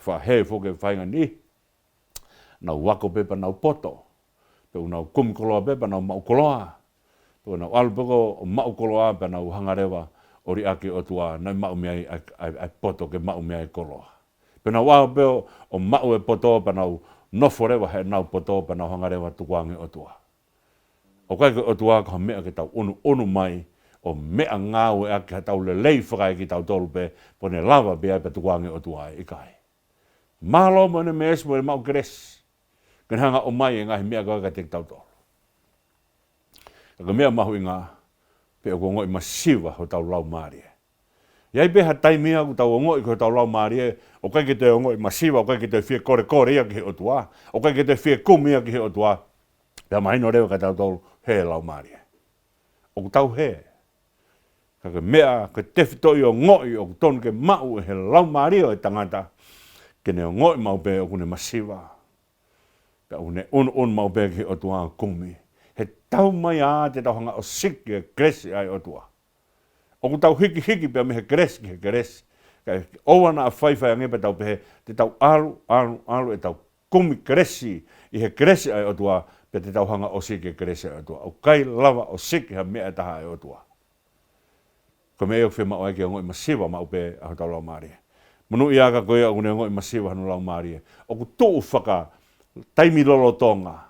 wha hei fo ke whainga ni, nau wako pepa nau poto. pe una kum koloa pe pa na mau koloa pe na alu pe ko mau koloa pe na hangarewa ori ake o tua na mau me ai poto ke mau me ai koloa pe na wa pe o mau e poto pe na no forever he na poto pe na hangarewa tuange o tua o kai o tua ka me ke tau onu mai o mea ngaue ake tau le lei whakai ki tau tolu pe pone lava pe ai pe tuange o tua i kai malo mo ne mes mo mau gres kan hanga o mai ngahi mea ka te tau tolu ka mea mahu inga pe o ngoi masiva ho tau Laumalie iai pe ha taimia ku tau ngoi ko tau Laumalie o kai ke te ngoi masiva o kai ke te fie kore ia ki o tua o kai ke te fie kumia ki o tua pe mai no reo ka tau tolu he Laumalie o tau he ka mea ke te fitoi o ngoi o ton ke mau he Laumalie o tangata ke ne ngoi mau pe o kune masiva pe o ne on mau pe ki o tua kumi he tau mai a te tau hanga o siki e kresi ai o tua o ku tau hiki pe me he kresi ka owana a faifai ange pe tau pe te tau alu e tau kumi kresi i he kresi ai o tua pe te tau hanga o siki e kresi ai o tua o kai lava o siki ha mea taha ai o tua ko me e o whima o eke o ngoi masiva mau pe a tau Laumalie munu ia ka koe o ngoi masiva hanu Laumalie o ku tuu whaka taimi lolotonga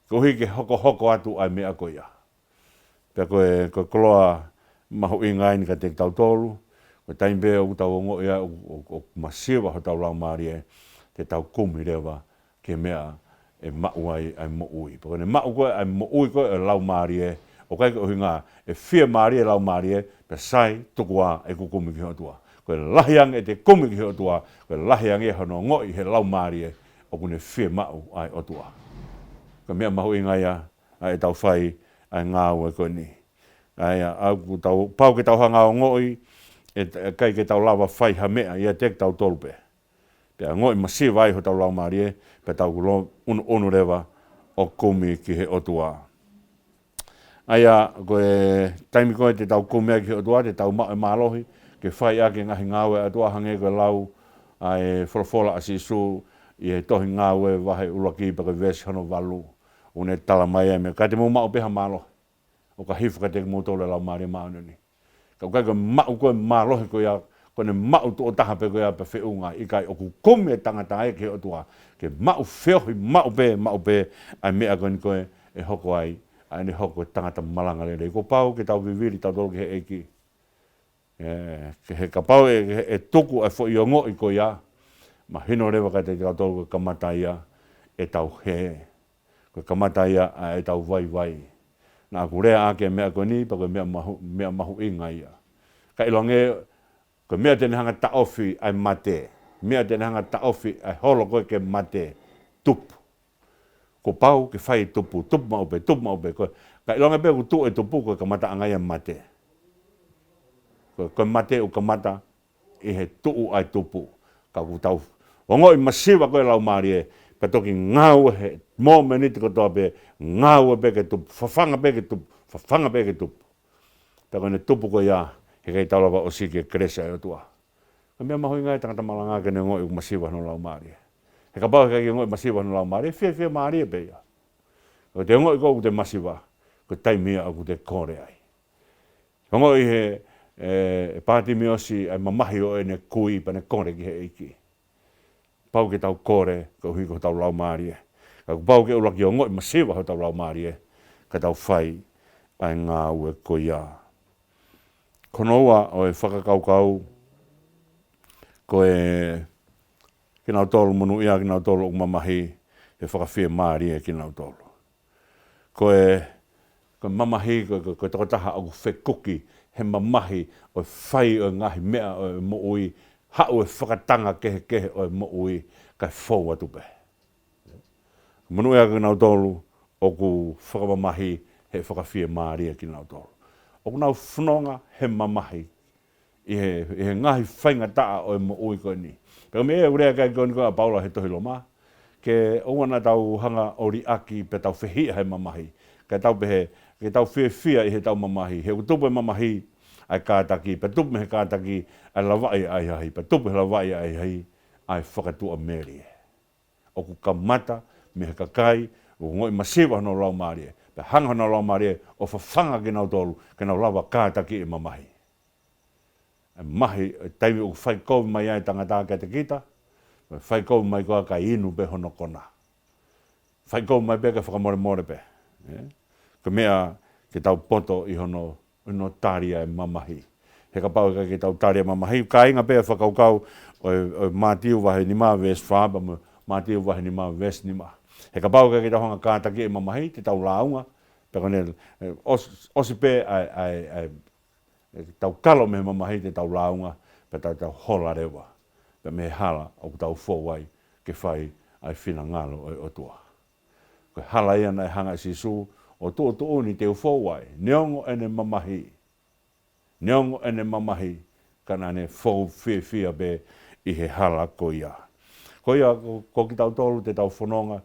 ko hike hoko atu ai mea koe ia pe koe koloa mahu ingai ni ka te tautolu ko taimbe o tau ngo ia o masiva ho tau Laumalie te tau kumi rewa ke mea e mau ai mo ui pe ne mau koe ai mo ui koe Laumalie o kai ko hinga e fia Marie Laumalie pe sai tukua e kukumi ki hotua ko lahiang e te kumi ki hotua ko lahiang e hono ngoi he Laumalie o kune fia mau ai otua ko mea mahu inga ia ai tau fai ai ngaue ko ni ai au tau pau ke tau hanga o ngoi e kai ke tau lava fai ha mea ia tek tau tolpe pe ngoi masiva ai ho tau Laumalie pe tau unu rewa o kumi ki he otua aia ko taimi ko te tau kumi ki he otua te tau malohi ke fai ake ngahi ngaue atua hange ko lau ai folofola asisu i he tohi ngaue wahe ulaki pa ke vesi hono walu une tala mai e me ka te mau peha malo o ka hifu ka te kimoutolu Laumalie Ma'oni'oni ka kai ko mau ko malo ko ia ko ne mau to taha pe ko ia pe feunga i kai o ku kome tangata'eiki o tua ke mau feohi mau pe ai mea ko ni ko e hoko ai ai ni hoko tangata'malanga le ko pau ke tau viviri tau tolu ke he eiki ke he kapau e tuku ai fo i ongo i ko ia ma hino rewa ka te tolu kamata ia e tau he ko kamata ia e tau vai na ku rea ake mea ko ni pa ko mea mahu inga ia ka ilonge ko mea tene hanga taofi ai mate mea tene hanga taofi ai holo koe ke mate tupu ko pau ke fai tupu mau be ko ka ilonge pe ku tu e tupu ko kamata anga ia mate ko mate o kamata e he tuu ai tupu ka ku tau ongo i masiva ko Laumalie pe toki ngaue he mo meniti kotoa pe ngaue pe ke tupu fafanga pe ke tupu pe ko ne tupu ko ia he kei tau lava o siki e kresi ai o tua ka mea mahu ingai tangata'malanga ke ne ngoi u masiva no Laumalie he ka pau he ngoi masiva no Laumalie fia Marie pe ia ko te ngoi ko te masiva ko taimia aku te kore ai ngoi he pāti miosi ai mamahi o e ne kui pa ne kore ki he eiki pau ke tau kore ko hiko tau Laumalie ka pau ke ulaki o ngoi masiva ho tau Laumalie ka tau fai ai ngaue ko ia konoa o e whakakaukau ko e kinautolu munu ia kinautolu o mamahi e whakawhia Marie kinautolu ko e mamahi ko takotaha o whekuki he mamahi o whai o ngahi mea o mo ui hau e whakatanga kehe o mo ui kai fau atupe munu ia kinautolu o ku whakamamahi he whakawhia Marie kinautolu o ku nau whanonga he mamahi i he ngahi whainga taa o mo ui koe ni. Pero me e urea kai koe ni koe a Paula he tohi loma, ke oana tau hanga ori aki pe tau whehia he mamahi, ke tau pehe, ke tau whia i he tau mamahi, he utupu e mamahi ai kātaki, pe tupu he kātaki ai lawai ai hai, pe tupu he lawai ai hai, ai whakatua meri. o ku kamata me he kakai o ngoi masiwa no Laumalie pe hanga no Laumalie o whawhanga kinautolu kina lawa kātaki e mamahi mahi taimi o Faifekau mai ai tangata'anga ke te kita Faifekau mai koa ka inu pe hono kona Faifekau mai pe ka whakamore pe ka mea ke tau poto i hono taria e mamahi he ka pau ke tau taria mamahi ka inga pe whakaukau o Matiu wahe ni maa ves whaaba Matiu wahe ni maa ves ni maa he ka pau ke tau hanga kātaki e mamahi te tau launga pe kone osi pe ai tau kalo me mamahi te tau launga pe tau hola rewa pe me hala o tau fōwai ke whai ai finangalo o tua ko hala ia nei hanga sisu o tu oni te fōwai neongo ene mamahi kana ne fō fia be i he hala ko ia ko ki tau tolu te tau whanonga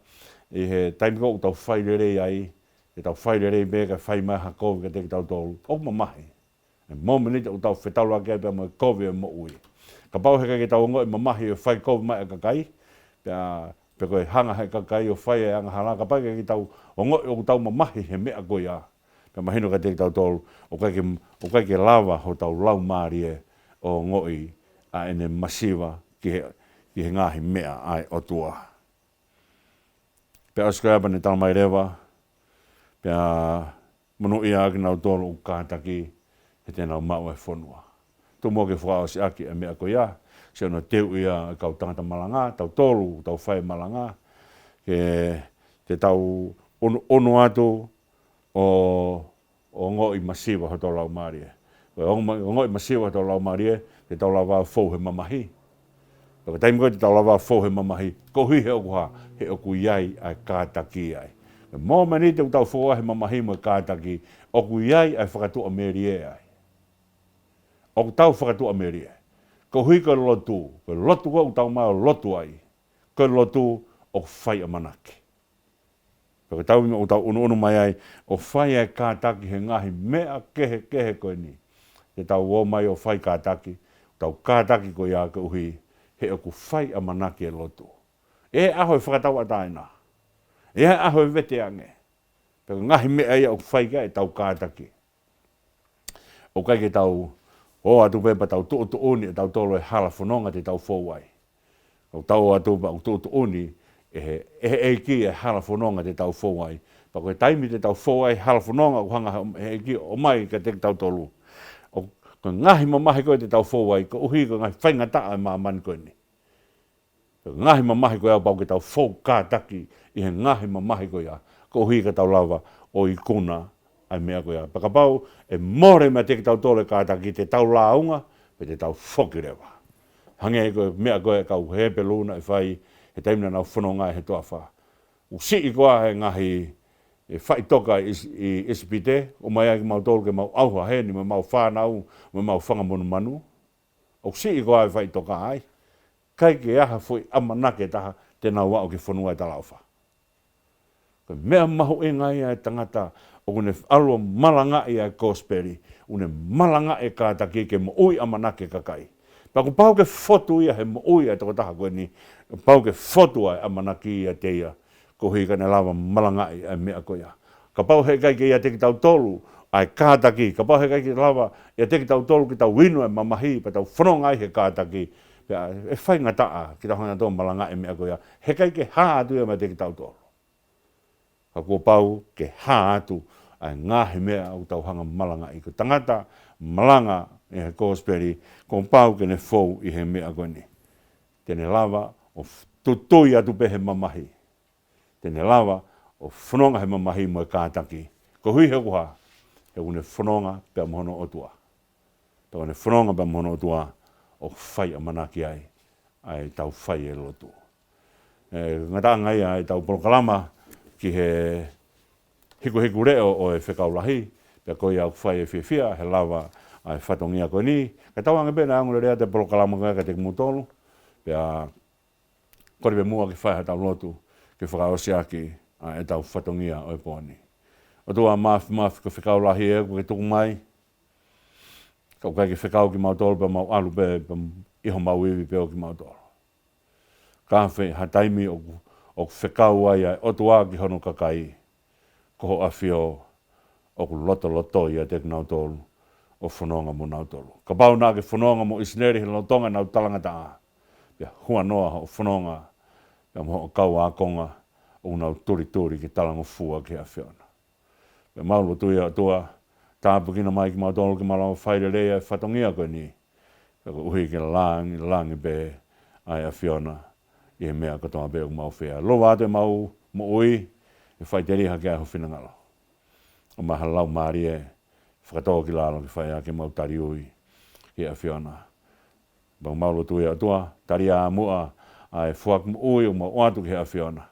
i he taimi ko tau whairere ai te tau whairere be ka whai mai hako ke te tau tolu o mamahi e momeni te tau whetaula ke pe mo kovi e mo ui ka pau heka ke tau ngoi mamahi o Faifekau mai kakai pe koe hanga he kakai o whai e anga hala ka pau ke tau o ngoi o tau mamahi he mea ko ia pe mahino ka te tau tolu o kai ke lava ho tau Laumalie o ngoi a ene masiwa ki he ngahi mea ai o tua pe askoe ne Tamai rewa pe monu ia ki kinautolu o kātaki he tēnau mau e whonua. Tu mō ke whakao si aki e mea ko ia, se ono teu ia kau tangata malanga, tau tolu, tau whai malanga, ke te tau ono atu o ngoi masiwa ho tau Laumalie. O ngoi masiwa ho tau Laumalie, te tau lawa fōu he mamahi. Ka taimi koe te tau lawa fōu he mamahi, ko hui he oku iai ai kātaki ai. Mō mani te tau fōu he mamahi mo kātaki, oku iai ai whakatua meri e ai. O tau whakatua meri e. Ko hui ko lotu ko tau mai o lotu ai. Ko lotu o whai a manake. Ko tau o tau unu mai ai, o whai ai kātaki he ngahi mea kehe koe ni. Te tau o mai o whai kātaki, tau kātaki ko ia ka uhi, he oku whai a manake e lotu. E aho e whakatau ataina. E aho e vete ange. Pero ngahi mea ia o whai ka e tau kātaki. O kai ke tau o atu pepa tau tu uni e tau tolo e hala whanonga te tau fōwai. O tau atu pa o tu uni e eiki e hala whanonga te tau fōwai. Pa koe taimi te tau fōwai hala whanonga o hanga e eiki o mai ka te tau tolu. O ko ngahi mamahi koe te tau fōwai, ko uhi ko ngahi whainga taa e mamani koe ni. Ngahi mamahi koe au pau ke tau fō kātaki i he ngahi mamahi koe a. Ko uhi ka tau lava o i kuna ai mea koe a. Pakapau e more mea te tau tole kātaki te tau launga pe te tau whokirewa. Hange e koe mea koe kau hepe luna e whai he taimina nau whanonga e he toa wha. U si i koa he ngahi e whai toka i isipite o mai ai mau tolu ke mau auha he ni me mau whanau me mau whangamonu manu. O si i koa e whai toka ai. Kai ke aha fui amanake taha te nau wao ke whanua e talauwha. Mea mahu e ngai ai tangata o kune alua malanga i ai kosperi, une malanga e kātaki ke mo ui amanake kakai. Paku pau ke fotu ia he mo ui ai toko taha koe ni, pau ke fotu ai amanaki ia teia, ko hui kane lawa malanga i ai mea koe ia. Ka pau he kai ke ia teki tau tolu ai kātaki, ka pau he kai ke lawa ia teki tau tolu ki tau winu e mamahi, pa tau whanonga ai he kātaki, e whai ngataa ki tau hana tō malanga i mea koe ia, he kai ke haa atu ia me teki tau tolu. Ka kua pau ke haa atu ai ngahi mea au tau hanga malanga i ko tangata malanga i he kōsperi ko pau ke ne fōu i he mea koe ni. Tene lava o tutui atu pe he mamahi. Tene lava o whanonga he mamahi mo e kātaki. Ko hui he kuha he une whanonga pe amohono otua. Pe une whanonga pe amohono otua o whai a manaki ai tau whai e lotu. Ngata'anga ia ai tau polokalama ki he Hikuhikule'o o e Fekau Lahi, pe koe au whai e whiawhia, he lava ai whatongia koe ni. Ka tau ange pēna angule rea te polokalama koe ka te kimoutolu, pe a koripe mua ki whai ha tau lotu, ki whakaosi aki e tau whatongia o e pōni. O tua mafi ko Fekau Lahi e koe tuku mai, kau kai ki Fekau ki kimoutolu pe mau alu pe iho mau iwi pe o ki kimoutolu. Ka whi ha taimi o Fekau ai o tua ki hono kakai, ko afio o ku loto ia te kinautolu o whanonga mo nautolu. Ka pau nā ke whanonga mo isneri he lotonga nau tangata'anga. Pia hua noa o whanonga, pia mo o kau a konga o nau turi ki talango fua ki a whiona. Pia maulu tuia o tua, tāpu kina mai ki mautolu ki malau whairelea e whatongia koe ni. Pia ko uhi ki langi be ai a whiona i he mea kotoa be o mau whea. Loa atu e mau mo ui, e whaiteri hake ai ho finangalo. O maha Laumalie whakatoa ki lalo ki whaia ke mau tari ui ki a whiona. Bang maulu tuia o tua, tari a mua ai fuak mo ui o mau atu ki a whiona.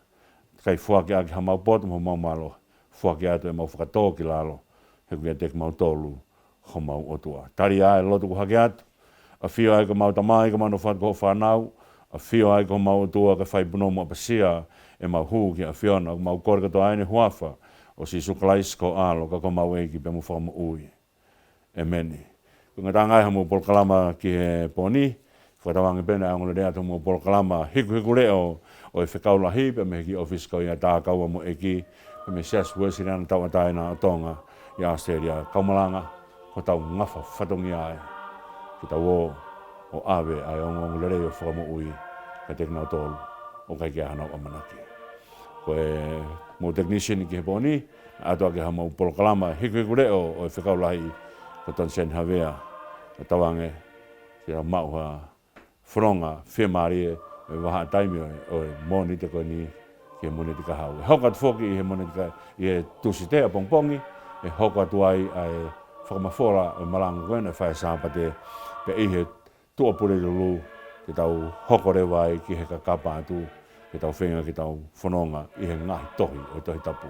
Kai fuak ia ki ha mau poto mo mau malo, fuak ia atu e mau whakatoa ki lalo, he kuia te kimoutolu ho mau o tua. Tari a e lotu ku hake atu, a whio ai ko mau Tamai, ko mau no whatu ko whanau, a whio ai ko mau o tua ka whaipuno mo apasia e mau huu ki a whiona, ko mau kore katoa Hono Huafa, o si sukalais ko alo ka ko mau eiki pe mo whamo ui. E meni. Ko ngata'anga ha mo polokalama ki he poni, whatawangi pena angole rea to mo polokalama Hikuhikule'o o Fekau Lahi pe me ki office ko ia tā kaua mo eki pe me sias wesi rana tau ataina o tonga i Australia. Ako-malanga ko tau ngafa whatongi ai. Ki tau o awe ai angole rea o whamo ui ka te kinautolu o kai kia hanau amanaki. Ko e mo technician ki he poni, ato ake ha mo polokalama Hikuhikule'o o Fekau Lahi ko tonsen Havea o tawange ki a mauha whanonga whemari e waha taimi o moni te koe ni ki he moni te kahau. E hoka tu whoki i he moni te kahau i he tusitea pongpongi, e hoka tu ai whakamawhora o malanga koe na whae sāpate pe i he tuapure lulu ki tau hoko rewa ai ki he kakapa atu ki tau whenga ki tau whanonga i he ngahi tohi o tohi tapu.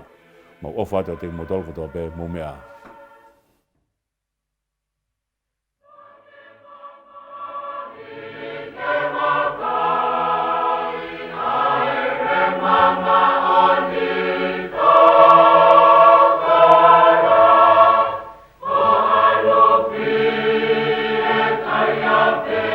Mau ofa atu te kimoutolu kotoa pe mo mea. Iate